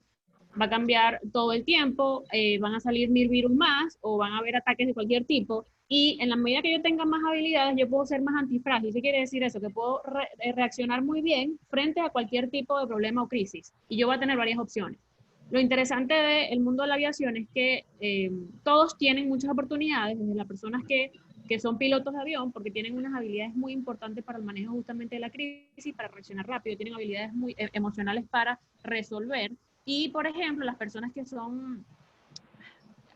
va a cambiar todo el tiempo, van a salir 1000 virus más o van a haber ataques de cualquier tipo. Y en la medida que yo tenga más habilidades, yo puedo ser más antifrágil. ¿Qué quiere decir eso? Que puedo reaccionar muy bien frente a cualquier tipo de problema o crisis. Y yo voy a tener varias opciones. Lo interesante del mundo de la aviación es que todos tienen muchas oportunidades, desde las personas que son pilotos de avión, porque tienen unas habilidades muy importantes para el manejo justamente de la crisis, para reaccionar rápido, tienen habilidades muy emocionales para resolver. Y, por ejemplo, las personas que son...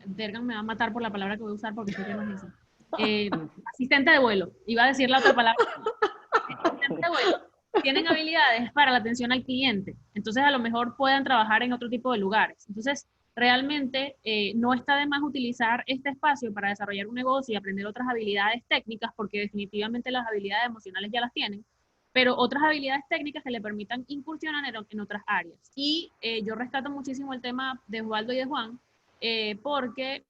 Dergan me va a matar por la palabra que voy a usar porque sé que no es eso. Asistente de vuelo. Iba a decir la otra palabra. Asistente de vuelo. Tienen habilidades para la atención al cliente. Entonces, a lo mejor puedan trabajar en otro tipo de lugares. Entonces, realmente no está de más utilizar este espacio para desarrollar un negocio y aprender otras habilidades técnicas, porque definitivamente las habilidades emocionales ya las tienen, pero otras habilidades técnicas que le permitan incursionar en otras áreas. Y yo rescato muchísimo el tema de Osvaldo y de Juan, porque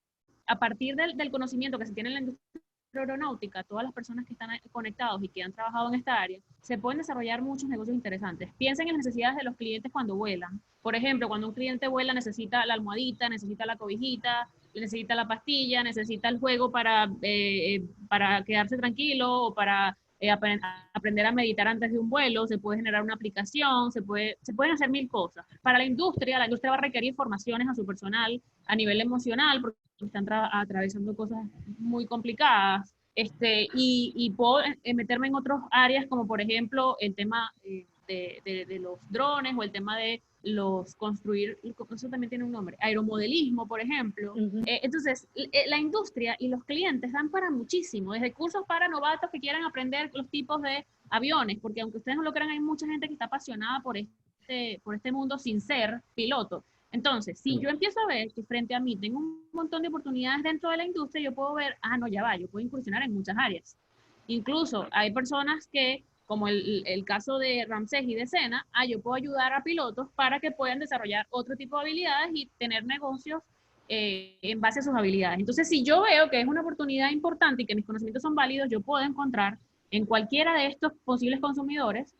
a partir del conocimiento que se tiene en la industria aeronáutica, todas las personas que están conectados y que han trabajado en esta área, se pueden desarrollar muchos negocios interesantes. Piensen en las necesidades de los clientes cuando vuelan. Por ejemplo, cuando un cliente vuela necesita la almohadita, necesita la cobijita, necesita la pastilla, necesita el juego para quedarse tranquilo o para aprender a meditar antes de un vuelo, se puede generar una aplicación, se pueden hacer 1000 cosas. Para la industria va a requerir formaciones a su personal a nivel emocional, porque están atravesando cosas muy complicadas, y puedo meterme en otras áreas, como por ejemplo el tema de los drones o el tema de los construir, eso también tiene un nombre, aeromodelismo, por ejemplo. Entonces, la industria y los clientes dan para muchísimo, desde cursos para novatos que quieran aprender los tipos de aviones, porque aunque ustedes no lo crean, hay mucha gente que está apasionada por este mundo sin ser piloto. Entonces, si yo empiezo a ver que frente a mí tengo un montón de oportunidades dentro de la industria, yo puedo ver, no, ya va, yo puedo incursionar en muchas áreas. Incluso hay personas que, como el caso de Ramsés y de Sena, yo puedo ayudar a pilotos para que puedan desarrollar otro tipo de habilidades y tener negocios en base a sus habilidades. Entonces, si yo veo que es una oportunidad importante y que mis conocimientos son válidos, yo puedo encontrar en cualquiera de estos posibles consumidores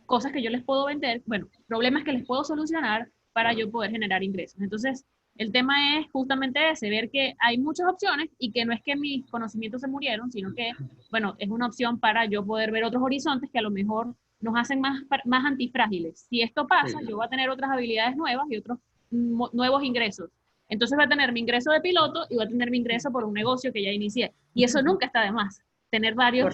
cosas que yo les puedo vender, bueno, problemas que les puedo solucionar para yo poder generar ingresos. Entonces, el tema es justamente ese, ver que hay muchas opciones y que no es que mis conocimientos se murieron, sino que, bueno, es una opción para yo poder ver otros horizontes que a lo mejor nos hacen más antifrágiles. Si esto pasa, yo voy a tener otras habilidades nuevas y otros nuevos ingresos. Entonces voy a tener mi ingreso de piloto y voy a tener mi ingreso por un negocio que ya inicié. Y eso nunca está de más, tener varias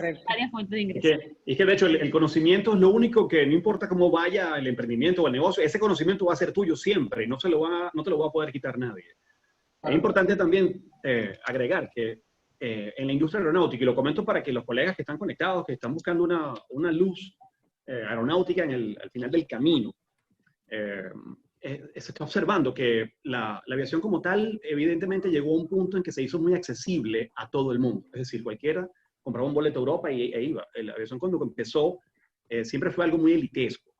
fuentes de ingresos. Es que de hecho el conocimiento es lo único que, no importa cómo vaya el emprendimiento o el negocio, ese conocimiento va a ser tuyo siempre y no te lo va a poder quitar nadie. Es importante también agregar que en la industria aeronáutica, y lo comento para que los colegas que están conectados, que están buscando una luz aeronáutica al final del camino, se está observando que la aviación como tal evidentemente llegó a un punto en que se hizo muy accesible a todo el mundo. Es decir, cualquiera compraba un boleto a Europa e iba. La aviación cuando empezó siempre fue algo muy elitesco.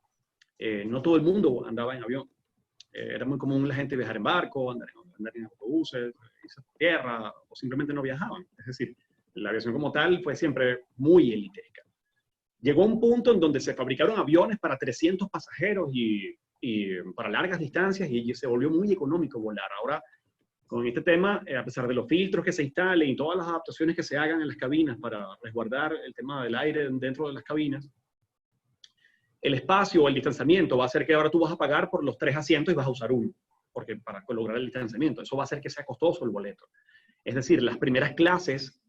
No todo el mundo andaba en avión. Era muy común la gente viajar en barco, andar en autobuses, irse por tierra, o simplemente no viajaban. Es decir, la aviación como tal fue siempre muy elitesca. Llegó a un punto en donde se fabricaron aviones para 300 pasajeros y para largas distancias y se volvió muy económico volar. Ahora, con este tema, a pesar de los filtros que se instalen y todas las adaptaciones que se hagan en las cabinas para resguardar el tema del aire dentro de las cabinas, el espacio o el distanciamiento va a hacer que ahora tú vas a pagar por los 3 asientos y vas a usar uno, porque para lograr el distanciamiento. Eso va a hacer que sea costoso el boleto. Es decir, las primeras clases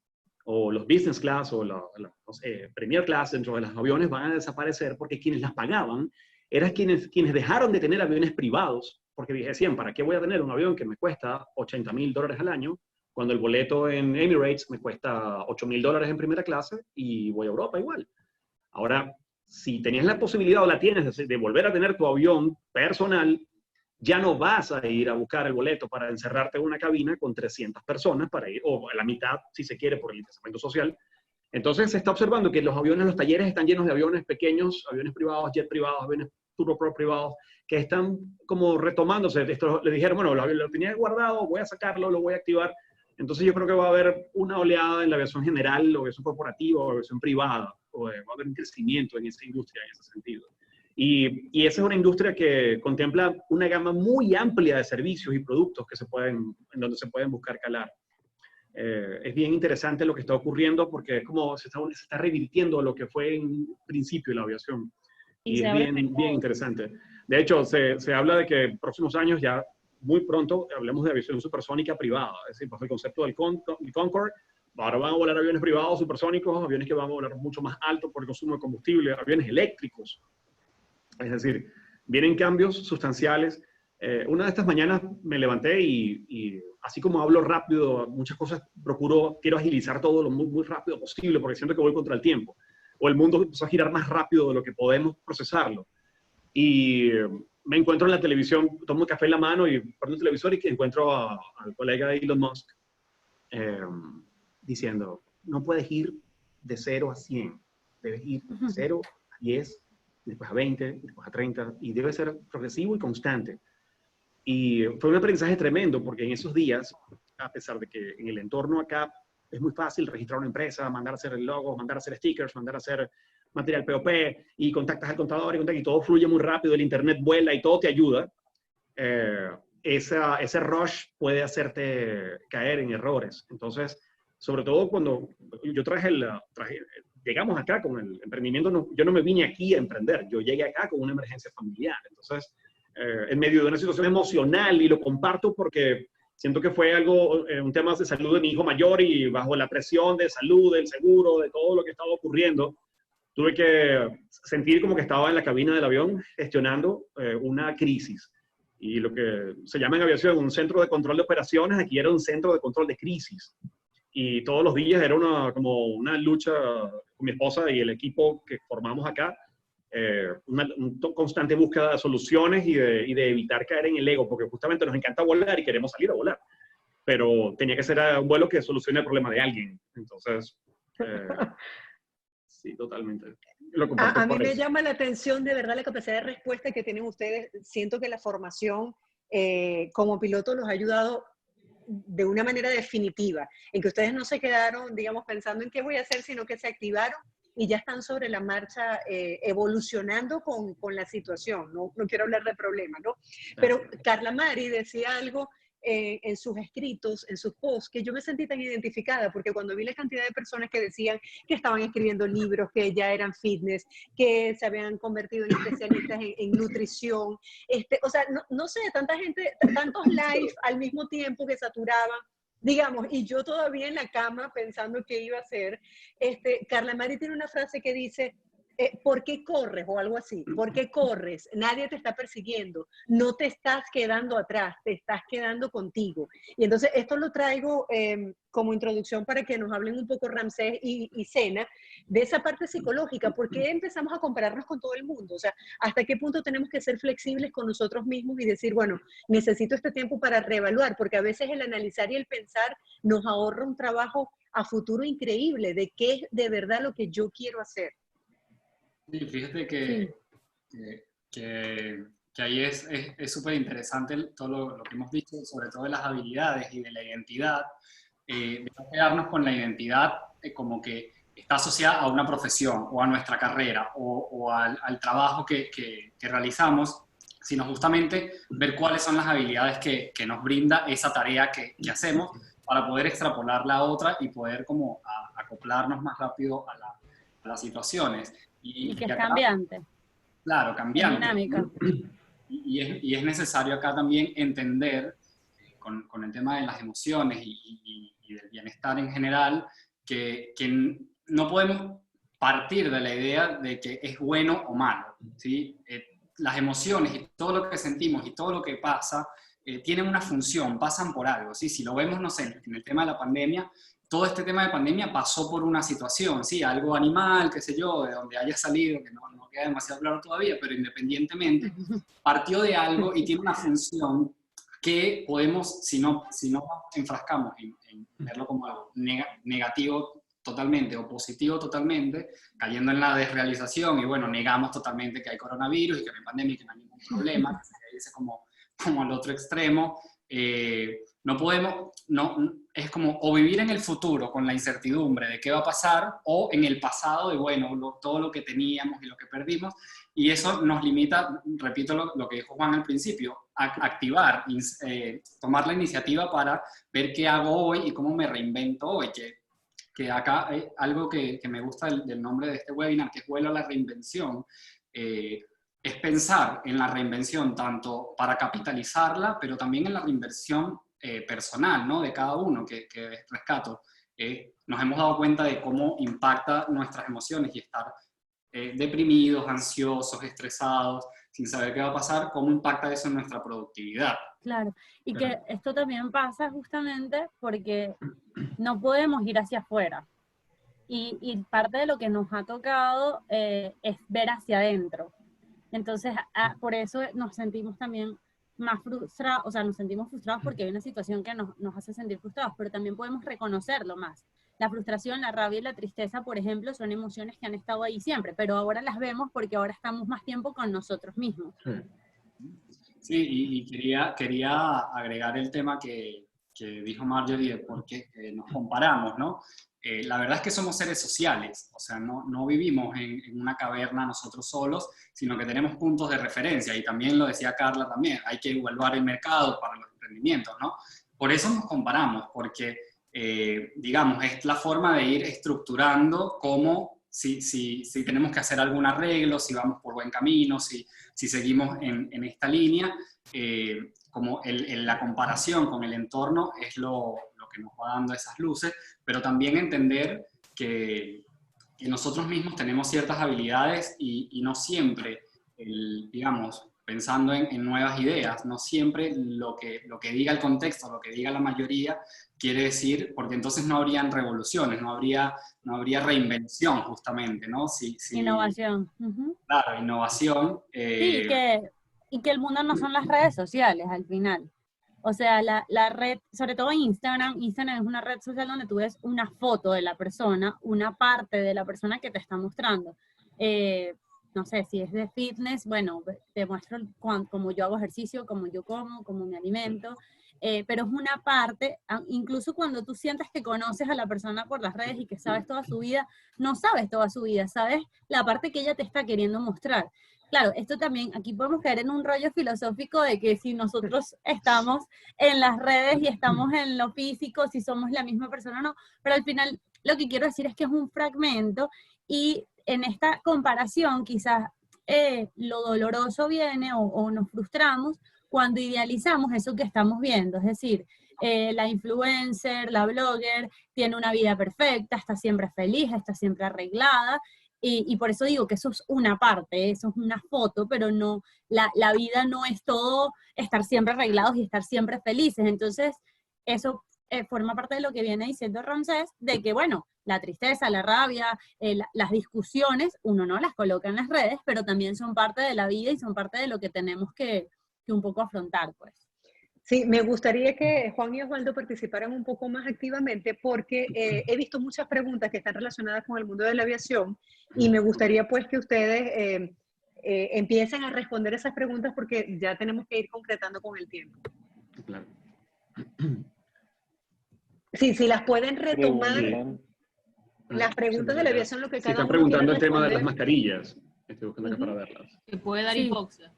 o los business class o no sé, premier class dentro de los aviones van a desaparecer porque quienes las pagaban eran quienes dejaron de tener aviones privados, porque decían, ¿para qué voy a tener un avión que me cuesta $80,000 al año cuando el boleto en Emirates me cuesta $8,000 en primera clase y voy a Europa igual? Ahora, si tenías la posibilidad o la tienes de volver a tener tu avión personal, Ya no vas a ir a buscar el boleto para encerrarte en una cabina con 300 personas para ir, o a la mitad, si se quiere, por el distanciamiento social. Entonces se está observando que los aviones, los talleres están llenos de aviones pequeños, aviones privados, jet privados, aviones turboprop privados, que están como retomándose. Esto, le dijeron, bueno, lo tenía guardado, voy a sacarlo, lo voy a activar. Entonces yo creo que va a haber una oleada en la aviación general, la aviación corporativa, la aviación privada, o va a haber un crecimiento en esa industria en ese sentido. Y esa es una industria que contempla una gama muy amplia de servicios y productos que en donde se pueden buscar calar. Es bien interesante lo que está ocurriendo porque es como se está revirtiendo lo que fue en principio la aviación. Y es bien interesante. De hecho, se habla de que en próximos años, ya muy pronto, hablemos de aviación supersónica privada. Es decir, pues el concepto del Concorde, ahora van a volar aviones privados supersónicos, aviones que van a volar mucho más alto por el consumo de combustible, aviones eléctricos. Es decir, vienen cambios sustanciales. Una de estas mañanas me levanté y así como hablo rápido, muchas cosas quiero agilizar todo lo muy rápido posible porque siento que voy contra el tiempo. O el mundo empezó a girar más rápido de lo que podemos procesarlo. Y me encuentro en la televisión, tomo un café en la mano y prendo el televisor y encuentro al colega de Elon Musk diciendo, no puedes ir de 0 a 100, debes ir de 0 a 10, después a 20, después a 30, y debe ser progresivo y constante. Y fue un aprendizaje tremendo, porque en esos días, a pesar de que en el entorno acá es muy fácil registrar una empresa, mandar a hacer el logo, mandar a hacer stickers, mandar a hacer material POP, y contactas al contador, y todo fluye muy rápido, el internet vuela y todo te ayuda, ese rush puede hacerte caer en errores. Entonces, sobre todo cuando yo llegamos acá con el emprendimiento, yo no me vine aquí a emprender, yo llegué acá con una emergencia familiar. Entonces, en medio de una situación emocional, y lo comparto porque siento que fue un tema de salud de mi hijo mayor, y bajo la presión de salud, del seguro, de todo lo que estaba ocurriendo, tuve que sentir como que estaba en la cabina del avión gestionando una crisis. Y lo que se llama en aviación un centro de control de operaciones, aquí era un centro de control de crisis. Y todos los días era como una lucha con mi esposa y el equipo que formamos acá, una constante búsqueda de soluciones y de evitar caer en el ego, porque justamente nos encanta volar y queremos salir a volar, pero tenía que ser un vuelo que solucione el problema de alguien. Entonces, sí, totalmente. A mí me llama la atención de verdad la capacidad de respuesta que tienen ustedes. Siento que la formación como piloto los ha ayudado de una manera definitiva, en que ustedes no se quedaron, digamos, pensando en qué voy a hacer, sino que se activaron y ya están sobre la marcha evolucionando con la situación. No quiero hablar de problemas, ¿no? Pero Carla Mari decía algo en sus escritos, en sus posts, que yo me sentí tan identificada, porque cuando vi la cantidad de personas que decían que estaban escribiendo libros, que ya eran fitness, que se habían convertido en especialistas en nutrición, o sea, no sé, tanta gente, tantos live al mismo tiempo que saturaban, digamos, y yo todavía en la cama pensando qué iba a hacer. Carla Mari tiene una frase que dice, ¿por qué corres? O algo así. ¿Por qué corres? Nadie te está persiguiendo. No te estás quedando atrás, te estás quedando contigo. Y entonces esto lo traigo como introducción para que nos hablen un poco Ramsés y Sena de esa parte psicológica. ¿Por qué empezamos a compararnos con todo el mundo? O sea, ¿hasta qué punto tenemos que ser flexibles con nosotros mismos y decir, bueno, necesito este tiempo para reevaluar? Porque a veces el analizar y el pensar nos ahorra un trabajo a futuro increíble de qué es de verdad lo que yo quiero hacer. Sí, fíjate que ahí es súper interesante todo lo que hemos dicho, sobre todo de las habilidades y de la identidad. De no quedarnos con la identidad como que está asociada a una profesión o a nuestra carrera o al trabajo que realizamos, sino justamente ver cuáles son las habilidades que nos brinda esa tarea que hacemos para poder extrapolarla a otra y poder como acoplarnos más rápido a las situaciones. Y que es cambiante. Claro, cambiante. Dinámica. Y es necesario acá también entender, con el tema de las emociones y del bienestar en general, que no podemos partir de la idea de que es bueno o malo, ¿sí? Las emociones y todo lo que sentimos y todo lo que pasa tienen una función, pasan por algo, ¿sí? Si lo vemos, no sé, en el tema de la pandemia, todo este tema de pandemia pasó por una situación, sí, algo animal, qué sé yo, de donde haya salido, que no queda demasiado claro todavía, pero independientemente, partió de algo y tiene una función que podemos, si no enfrascamos en verlo como algo negativo totalmente o positivo totalmente, cayendo en la desrealización y bueno, negamos totalmente que hay coronavirus y que no hay pandemia y que no hay ningún problema, que se dice como al otro extremo. No podemos, es como o vivir en el futuro con la incertidumbre de qué va a pasar, o en el pasado de, bueno, todo lo que teníamos y lo que perdimos, y eso nos limita, repito lo que dijo Juan al principio, a activar, tomar la iniciativa para ver qué hago hoy y cómo me reinvento hoy, que acá hay algo que me gusta del nombre de este webinar, que es Vuelo a la Reinvención, es pensar en la reinvención tanto para capitalizarla, pero también en la reinversión personal, ¿no? De cada uno que rescato. Nos hemos dado cuenta de cómo impacta nuestras emociones y estar deprimidos, ansiosos, estresados, sin saber qué va a pasar, cómo impacta eso en nuestra productividad. Claro, y que esto también pasa justamente porque no podemos ir hacia afuera. Y parte de lo que nos ha tocado es ver hacia adentro. Entonces, por eso nos sentimos también más frustrados, o sea, nos sentimos frustrados porque hay una situación que nos hace sentir frustrados, pero también podemos reconocerlo más. La frustración, la rabia y la tristeza, por ejemplo, son emociones que han estado ahí siempre, pero ahora las vemos porque ahora estamos más tiempo con nosotros mismos. Sí, y quería agregar el tema que dijo Marjorie de por qué nos comparamos, ¿no? La verdad es que somos seres sociales, o sea, no vivimos en una caverna nosotros solos, sino que tenemos puntos de referencia, y también lo decía Carla también, hay que evaluar el mercado para los emprendimientos, ¿no? Por eso nos comparamos, porque, digamos, es la forma de ir estructurando cómo, si tenemos que hacer algún arreglo, si vamos por buen camino, si seguimos en esta línea, como la comparación con el entorno es lo que nos va dando esas luces, pero también entender que nosotros mismos tenemos ciertas habilidades y no siempre, digamos, pensando en nuevas ideas, no siempre lo que diga el contexto, lo que diga la mayoría, quiere decir, porque entonces no habrían revoluciones, no habría reinvención justamente, ¿no? Innovación. Claro, innovación. Sí, y que el mundo no son las redes sociales al final. O sea, la red, sobre todo Instagram es una red social donde tú ves una foto de la persona, una parte de la persona que te está mostrando. No sé, si es de fitness, bueno, te muestro cómo yo hago ejercicio, cómo yo como, cómo me alimento, pero es una parte, incluso cuando tú sientes que conoces a la persona por las redes y que sabes toda su vida, no sabes toda su vida, sabes la parte que ella te está queriendo mostrar. Claro, esto también, aquí podemos caer en un rollo filosófico de que si nosotros estamos en las redes y estamos en lo físico, si somos la misma persona o no, pero al final lo que quiero decir es que es un fragmento y en esta comparación quizás lo doloroso viene o nos frustramos cuando idealizamos eso que estamos viendo, es decir, la influencer, la blogger, tiene una vida perfecta, está siempre feliz, está siempre arreglada, y por eso digo que eso es una parte, eso es una foto, pero no, la vida no es todo estar siempre arreglados y estar siempre felices. Entonces, eso forma parte de lo que viene diciendo Ramsés, de que, bueno, la tristeza, la rabia, las discusiones, uno no las coloca en las redes, pero también son parte de la vida y son parte de lo que tenemos que un poco afrontar, pues. Sí, me gustaría que Juan y Osvaldo participaran un poco más activamente porque he visto muchas preguntas que están relacionadas con el mundo de la aviación y me gustaría pues que ustedes empiecen a responder esas preguntas porque ya tenemos que ir concretando con el tiempo. Claro. Sí, si las pueden retomar, las preguntas de la aviación, lo que cada están uno preguntando quiere el tema de las responder. mascarillas. Estoy buscando acá para verlas. Que puede dar Sí. hipoxia.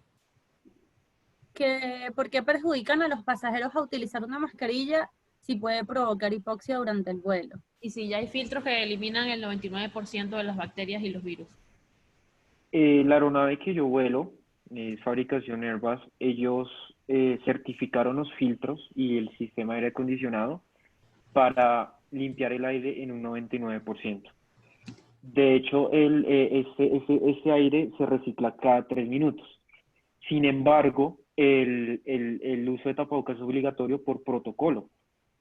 ¿Por qué perjudican a los pasajeros a utilizar una mascarilla si puede provocar hipoxia durante el vuelo? Y si ya hay filtros que eliminan el 99% de las bacterias y los virus. La aeronave que yo vuelo, es fabricación Airbus, ellos certificaron los filtros y el sistema de aire acondicionado para limpiar el aire en un 99%. De hecho, ese aire se recicla cada 3 minutos. Sin embargo, el uso de tapabocas es obligatorio por protocolo.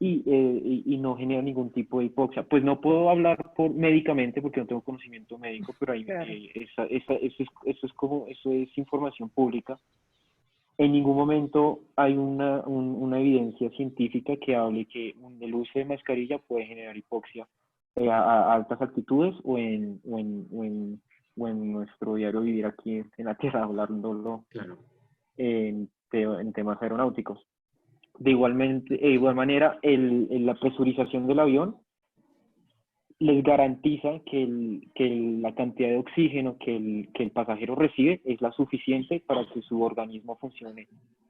y no genera ningún tipo de hipoxia. Pues no puedo hablar médicamente porque no tengo conocimiento médico, pero ahí, Claro. eso es información pública. En ningún momento hay una evidencia científica que hable que el uso de mascarilla puede generar hipoxia a altas altitudes o en nuestro diario vivir aquí en la Tierra, hablándolo Claro. en temas aeronáuticos. De igual manera, la presurización del avión les garantiza que la cantidad de oxígeno que el pasajero recibe es la suficiente para que su organismo funcione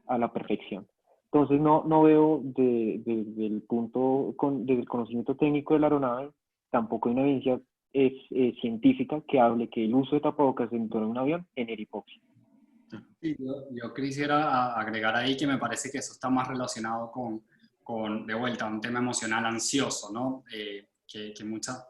a la perfección. Entonces no veo desde el conocimiento técnico de la aeronave, tampoco hay una evidencia científica que hable que el uso de tapabocas dentro de un avión genera hipoxia. Sí, yo quisiera agregar ahí que me parece que eso está más relacionado con de vuelta, un tema emocional ansioso, ¿no? Que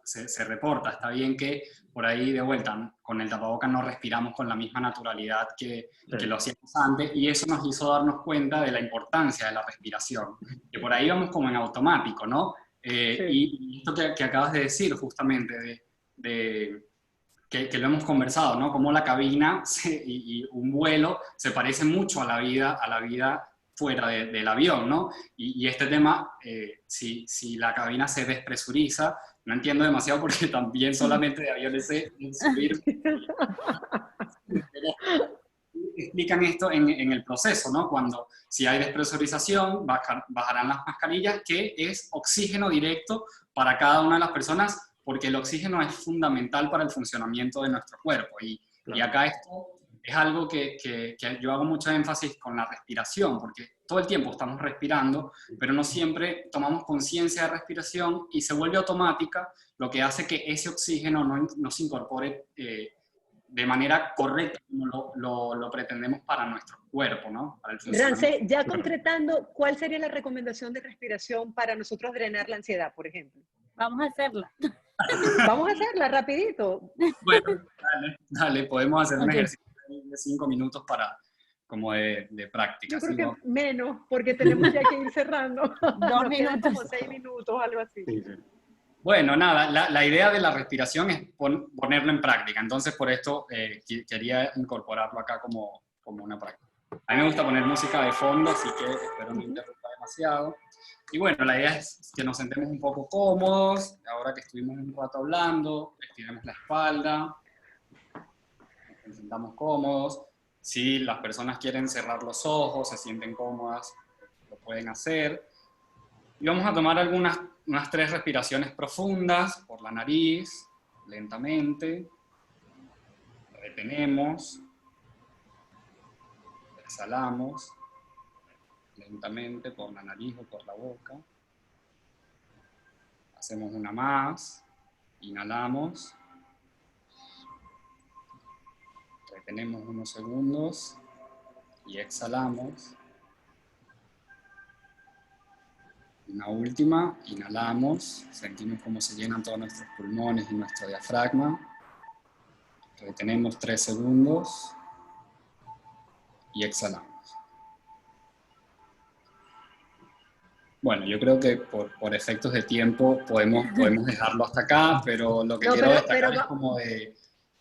se reporta. Está bien que por ahí, de vuelta, con el tapabocas no respiramos con la misma naturalidad que lo hacíamos antes, y eso nos hizo darnos cuenta de la importancia de la respiración. Que por ahí vamos como en automático, ¿no? Sí. Y esto que acabas de decir, justamente, que lo hemos conversado, ¿no? Cómo la cabina y un vuelo se parece mucho a la vida fuera del avión, ¿no? Y este tema, si la cabina se despresuriza, no entiendo demasiado porque también solamente de aviones sé subir. Explican esto en el proceso, ¿no? Si hay despresurización, bajarán las mascarillas, que es oxígeno directo para cada una de las personas, porque el oxígeno es fundamental para el funcionamiento de nuestro cuerpo. Y acá esto es algo que yo hago mucho énfasis con la respiración, porque todo el tiempo estamos respirando, pero no siempre tomamos conciencia de respiración y se vuelve automática, lo que hace que ese oxígeno no se incorpore de manera correcta como lo pretendemos para nuestro cuerpo, ¿no? Para el funcionamiento. Rance, ya concretando, ¿cuál sería la recomendación de respiración para nosotros drenar la ansiedad, por ejemplo? Vamos a hacerla. Vamos a hacerla rapidito. Bueno, dale, podemos hacer un ejercicio de 5 minutos como de práctica. Yo creo ¿sí? que ¿no? menos, porque tenemos ya que ir cerrando. 2 Nos quedan minutos. como 6 minutos, algo así. Sí, sí. Bueno, nada, la idea de la respiración es ponerlo en práctica. Entonces, por esto quería incorporarlo acá como una práctica. A mí me gusta poner música de fondo, así que espero no interrumpa demasiado. Y bueno, la idea es que nos sentemos un poco cómodos, ahora que estuvimos un rato hablando, estiremos la espalda, nos sentamos cómodos. Si las personas quieren cerrar los ojos, se sienten cómodas, lo pueden hacer. Y vamos a tomar unas 3 respiraciones profundas por la nariz, lentamente. Retenemos. Exhalamos lentamente por la nariz o por la boca. Hacemos una más. Inhalamos. Retenemos unos segundos y exhalamos. Una última, inhalamos, sentimos cómo se llenan todos nuestros pulmones y nuestro diafragma. Retenemos 3 segundos y exhalamos. Bueno, yo creo que por efectos de tiempo podemos dejarlo hasta acá, pero lo que quiero destacar es como de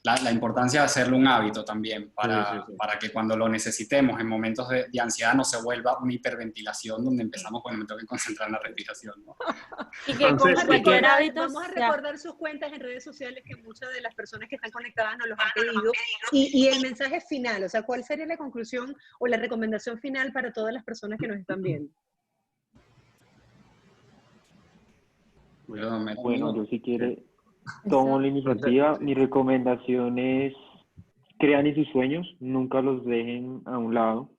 la importancia de hacerlo un hábito también, para que cuando lo necesitemos en momentos de ansiedad no se vuelva una hiperventilación donde empezamos, bueno, me tengo que concentrar en la respiración, ¿no? Y que con cualquier hábito vamos a recordar sus cuentas en redes sociales, que muchas de las personas que están conectadas nos los han pedido. Y el mensaje final, o sea, ¿cuál sería la conclusión o la recomendación final para todas las personas que nos están viendo? Bueno, yo si quiere tomo la iniciativa. Mi recomendación es: crean en sus sueños, nunca los dejen a un lado.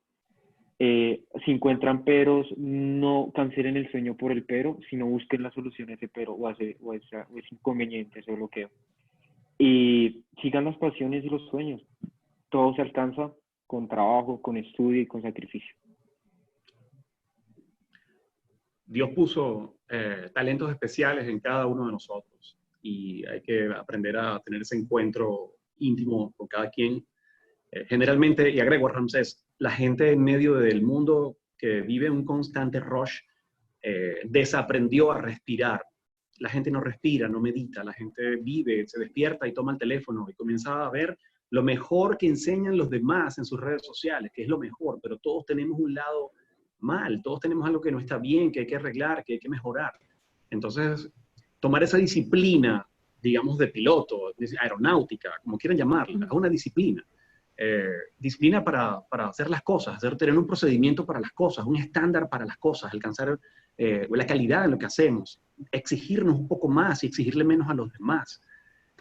Si encuentran peros, no cancelen el sueño por el pero, sino busquen la solución a ese pero o ese inconveniente, ese bloqueo. Y sigan las pasiones y los sueños. Todo se alcanza con trabajo, con estudio y con sacrificio. Dios puso talentos especiales en cada uno de nosotros y hay que aprender a tener ese encuentro íntimo con cada quien. Generalmente, y agrego, Ramsés, la gente en medio del mundo que vive un constante rush, desaprendió a respirar. La gente no respira, no medita, la gente vive, se despierta y toma el teléfono y comienza a ver lo mejor que enseñan los demás en sus redes sociales, que es lo mejor, pero todos tenemos un lado mal, todos tenemos algo que no está bien, que hay que arreglar, que hay que mejorar. Entonces, tomar esa disciplina, digamos, de piloto, de aeronáutica, como quieran llamarla, es una disciplina. Disciplina para hacer las cosas, tener un procedimiento para las cosas, un estándar para las cosas, alcanzar la calidad en lo que hacemos, exigirnos un poco más y exigirle menos a los demás,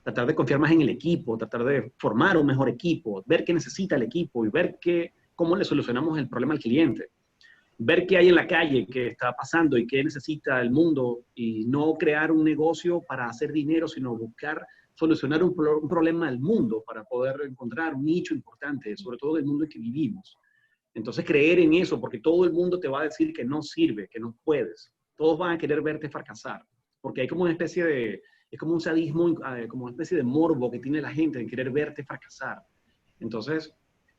tratar de confiar más en el equipo, tratar de formar un mejor equipo, ver qué necesita el equipo y ver cómo le solucionamos el problema al cliente, ver qué hay en la calle, qué está pasando y qué necesita el mundo, y no crear un negocio para hacer dinero, sino buscar solucionar un problema al mundo para poder encontrar un nicho importante, sobre todo del mundo en que vivimos. Entonces, creer en eso, porque todo el mundo te va a decir que no sirve, que no puedes. Todos van a querer verte fracasar, porque hay como una especie de, es como un sadismo, como una especie de morbo que tiene la gente en querer verte fracasar. Entonces,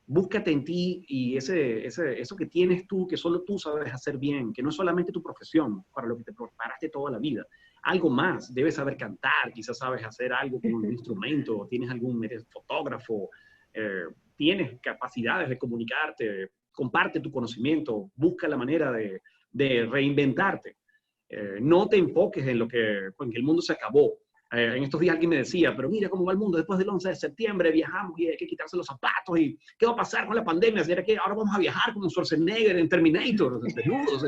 búscate en ti y eso que tienes tú, que solo tú sabes hacer bien, que no es solamente tu profesión, para lo que te preparaste toda la vida. Algo más, debes saber cantar, quizás sabes hacer algo con un instrumento, eres fotógrafo, tienes capacidades de comunicarte, comparte tu conocimiento, busca la manera de reinventarte. No te enfoques en que el mundo se acabó. En estos días alguien me decía, pero mira cómo va el mundo después del 11 de septiembre, viajamos y hay que quitarse los zapatos, y ¿qué va a pasar con la pandemia? ¿Será que ahora vamos a viajar como Schwarzenegger en Terminator, desnudos?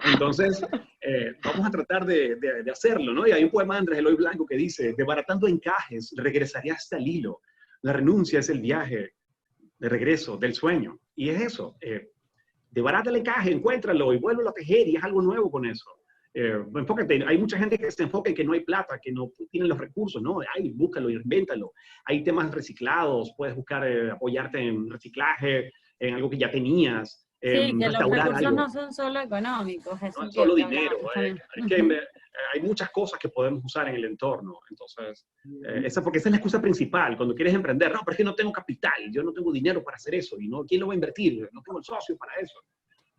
Entonces, vamos a tratar de hacerlo, ¿no? Y hay un poema de Andrés Eloy Blanco que dice, desbaratando encajes, regresaré hasta el hilo. La renuncia es el viaje de regreso del sueño. Y es eso, desbarata el encaje, encuéntralo y vuélvelo a tejer y es algo nuevo con eso. Enfócate, hay mucha gente que se enfoca en que no hay plata, que no tienen los recursos, ¿no? Ay, búscalo, invéntalo. Hay temas reciclados, puedes buscar apoyarte en reciclaje, en algo que ya tenías. Sí, que los recursos algo. no son solo económicos. No es solo dinero, hay muchas cosas que podemos usar en el entorno. Entonces, porque esa es la excusa principal cuando quieres emprender. No, pero es que no tengo capital, yo no tengo dinero para hacer eso, y no, ¿quién lo va a invertir? No tengo el socio para eso.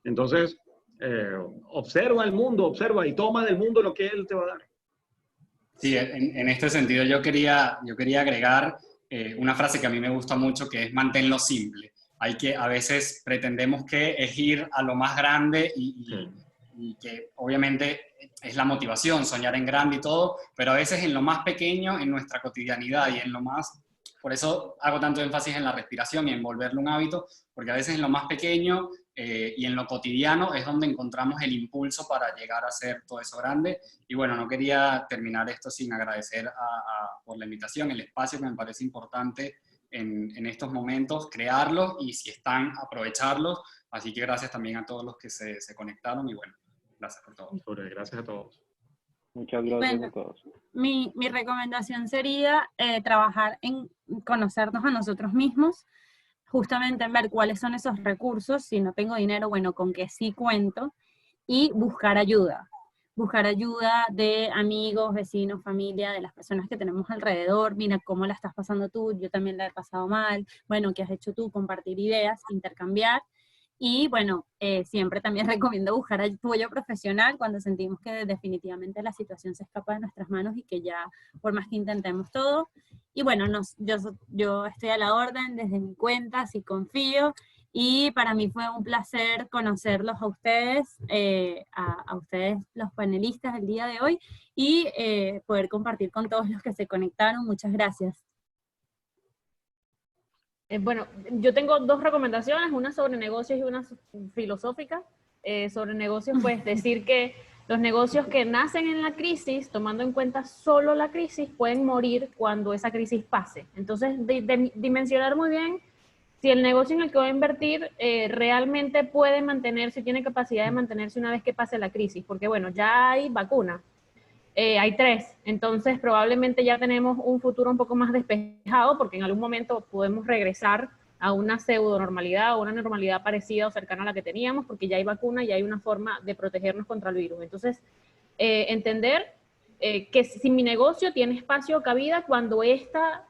Entonces, observa el mundo, observa y toma del mundo lo que él te va a dar. Sí, en este sentido yo quería agregar una frase que a mí me gusta mucho, que es manténlo simple. A veces pretendemos que es ir a lo más grande y que obviamente es la motivación, soñar en grande y todo, pero a veces en lo más pequeño, en nuestra cotidianidad y en lo más... Por eso hago tanto énfasis en la respiración y en volverlo un hábito, porque a veces en lo más pequeño y en lo cotidiano es donde encontramos el impulso para llegar a hacer todo eso grande. Y bueno, no quería terminar esto sin agradecer por la invitación, el espacio que me parece importante en estos momentos, crearlos y si están, aprovecharlos. Así que gracias también a todos los que se conectaron y bueno, gracias por todo. Gracias a todos. Muchas gracias a todos. Mi recomendación sería trabajar en conocernos a nosotros mismos, justamente en ver cuáles son esos recursos. Si no tengo dinero, bueno, con que sí cuento, y buscar ayuda. Buscar ayuda de amigos, vecinos, familia, de las personas que tenemos alrededor. Mira, ¿cómo la estás pasando tú? Yo también la he pasado mal. Bueno, ¿qué has hecho tú? Compartir ideas, intercambiar. Y bueno, siempre también recomiendo buscar apoyo profesional cuando sentimos que definitivamente la situación se escapa de nuestras manos y que ya, por más que intentemos todo. Y bueno, yo estoy a la orden desde mi cuenta, si confío. Y para mí fue un placer conocerlos a ustedes, a ustedes los panelistas el día de hoy, y poder compartir con todos los que se conectaron. Muchas gracias. Bueno, yo tengo dos recomendaciones, una sobre negocios y una filosófica. Sobre negocios, pues decir que los negocios que nacen en la crisis, tomando en cuenta solo la crisis, pueden morir cuando esa crisis pase. Entonces, dimensionar muy bien si el negocio en el que voy a invertir realmente puede mantenerse, tiene capacidad de mantenerse una vez que pase la crisis, porque bueno, ya hay vacuna, hay 3, entonces probablemente ya tenemos un futuro un poco más despejado, porque en algún momento podemos regresar a una pseudo normalidad o una normalidad parecida o cercana a la que teníamos, porque ya hay vacuna y hay una forma de protegernos contra el virus. Entonces, entender que si mi negocio tiene espacio o cabida cuando esta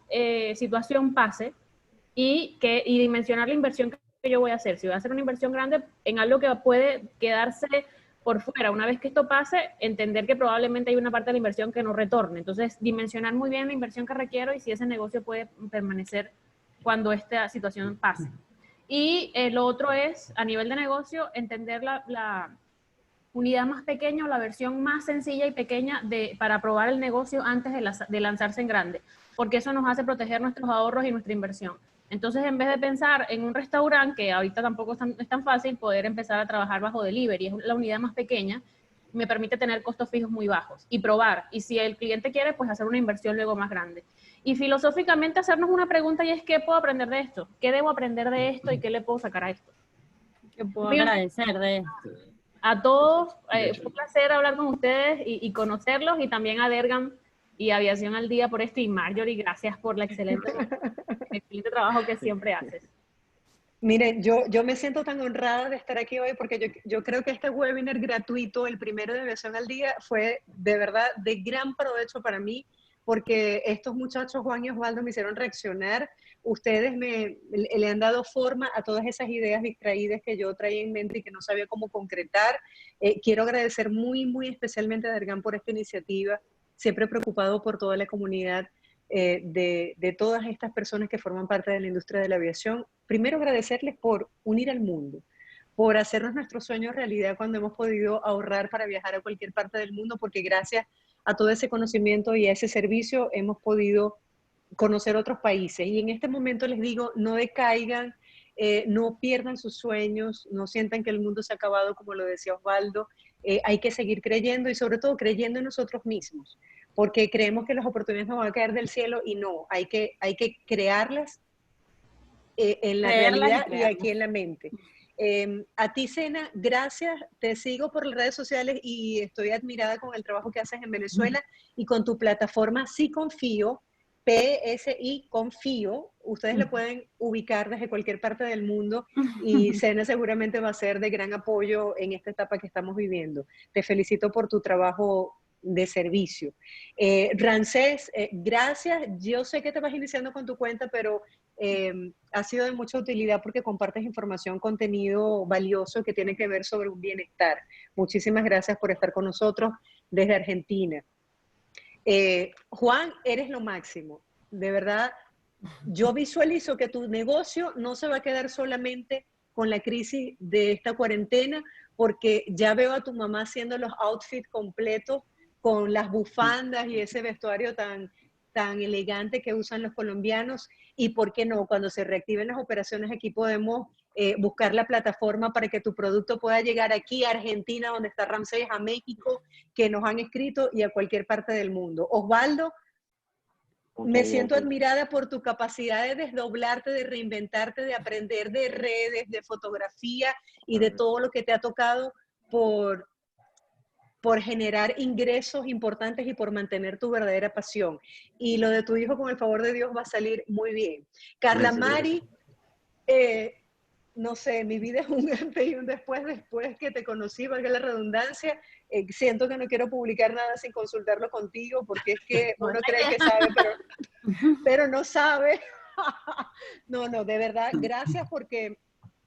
situación pase, y dimensionar la inversión que que yo voy a hacer. Si voy a hacer una inversión grande en algo que puede quedarse por fuera, una vez que esto pase, entender que probablemente hay una parte de la inversión que no retorne. Entonces, dimensionar muy bien la inversión que requiero y si ese negocio puede permanecer cuando esta situación pase. Y lo otro es, a nivel de negocio, entender la unidad más pequeña o la versión más sencilla y pequeña para probar el negocio antes de lanzarse en grande, porque eso nos hace proteger nuestros ahorros y nuestra inversión. Entonces, en vez de pensar en un restaurante, que ahorita tampoco es tan fácil poder empezar a trabajar bajo delivery, es la unidad más pequeña, me permite tener costos fijos muy bajos y probar. Y si el cliente quiere, pues hacer una inversión luego más grande. Y filosóficamente hacernos una pregunta y es, ¿qué puedo aprender de esto? ¿Qué debo aprender de esto y qué le puedo sacar a esto? ¿Qué puedo agradecer de esto? A todos, fue un placer hablar con ustedes y conocerlos, y también a Dergam y Aviación al Día por esto, y Marjorie, gracias por el excelente trabajo que siempre haces. Miren, yo me siento tan honrada de estar aquí hoy porque yo creo que este webinar gratuito, el primero de Aviación al Día, fue de verdad de gran provecho para mí, porque estos muchachos, Juan y Osvaldo, me hicieron reaccionar. Ustedes le han dado forma a todas esas ideas distraídas que yo traía en mente y que no sabía cómo concretar. Quiero agradecer muy, muy especialmente a Dergam por esta iniciativa, siempre preocupado por toda la comunidad de todas estas personas que forman parte de la industria de la aviación. Primero, agradecerles por unir al mundo, por hacernos nuestros sueños realidad cuando hemos podido ahorrar para viajar a cualquier parte del mundo, porque gracias a todo ese conocimiento y a ese servicio hemos podido conocer otros países. Y en este momento les digo, no decaigan, no pierdan sus sueños, no sientan que el mundo se ha acabado, como lo decía Osvaldo. Hay que seguir creyendo y sobre todo creyendo en nosotros mismos, porque creemos que las oportunidades nos van a caer del cielo y no, hay que crearlas en la realidad y aquí en la mente. A ti, Sena, gracias, te sigo por las redes sociales y estoy admirada con el trabajo que haces en Venezuela y con tu plataforma Sí Confío, PSI Confío. Ustedes le pueden ubicar desde cualquier parte del mundo y Sena seguramente va a ser de gran apoyo en esta etapa que estamos viviendo. Te felicito por tu trabajo de servicio. Rancés, gracias. Yo sé que te vas iniciando con tu cuenta, pero ha sido de mucha utilidad porque compartes información, contenido valioso que tiene que ver sobre un bienestar. Muchísimas gracias por estar con nosotros desde Argentina. Juan, eres lo máximo. De verdad, yo visualizo que tu negocio no se va a quedar solamente con la crisis de esta cuarentena, porque ya veo a tu mamá haciendo los outfits completos con las bufandas y ese vestuario tan elegante que usan los colombianos. Y por qué no, cuando se reactiven las operaciones aquí podemos buscar la plataforma para que tu producto pueda llegar aquí a Argentina, donde está Ramsés, a México, que nos han escrito, y a cualquier parte del mundo. Osvaldo, me siento admirada por tu capacidad de desdoblarte, de reinventarte, de aprender de redes, de fotografía y de todo lo que te ha tocado por generar ingresos importantes y por mantener tu verdadera pasión. Y lo de tu hijo, con el favor de Dios, va a salir muy bien. Carla Mari, no sé, mi vida es un antes y un después que te conocí, valga la redundancia. Siento que no quiero publicar nada sin consultarlo contigo, porque es que uno cree que sabe, pero no sabe. No, de verdad, gracias porque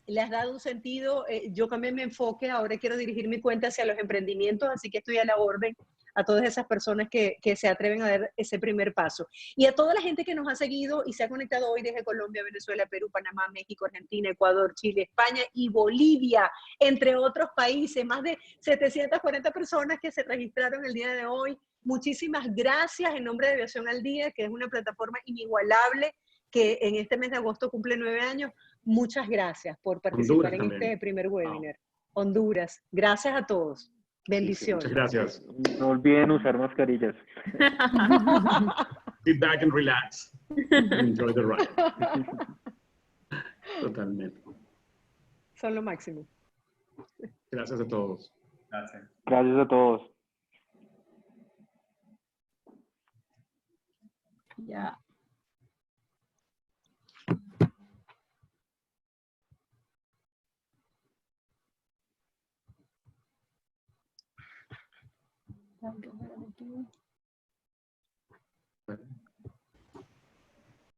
le has dado un sentido. Yo cambié mi enfoque, ahora quiero dirigir mi cuenta hacia los emprendimientos, así que estoy a la orden a todas esas personas que se atreven a dar ese primer paso. Y a toda la gente que nos ha seguido y se ha conectado hoy desde Colombia, Venezuela, Perú, Panamá, México, Argentina, Ecuador, Chile, España y Bolivia, entre otros países. Más de 740 personas que se registraron el día de hoy. Muchísimas gracias en nombre de Aviación al Día, que es una plataforma inigualable que en este mes de agosto cumple 9 años. Muchas gracias por participar en este primer webinar. Honduras, gracias a todos. Bendiciones. Muchas gracias. No olviden usar mascarillas. Sit back and relax. Enjoy the ride. Totalmente. Son lo máximo. Gracias a todos. Gracias. Gracias a todos. Ya. Tengo que ver aquí.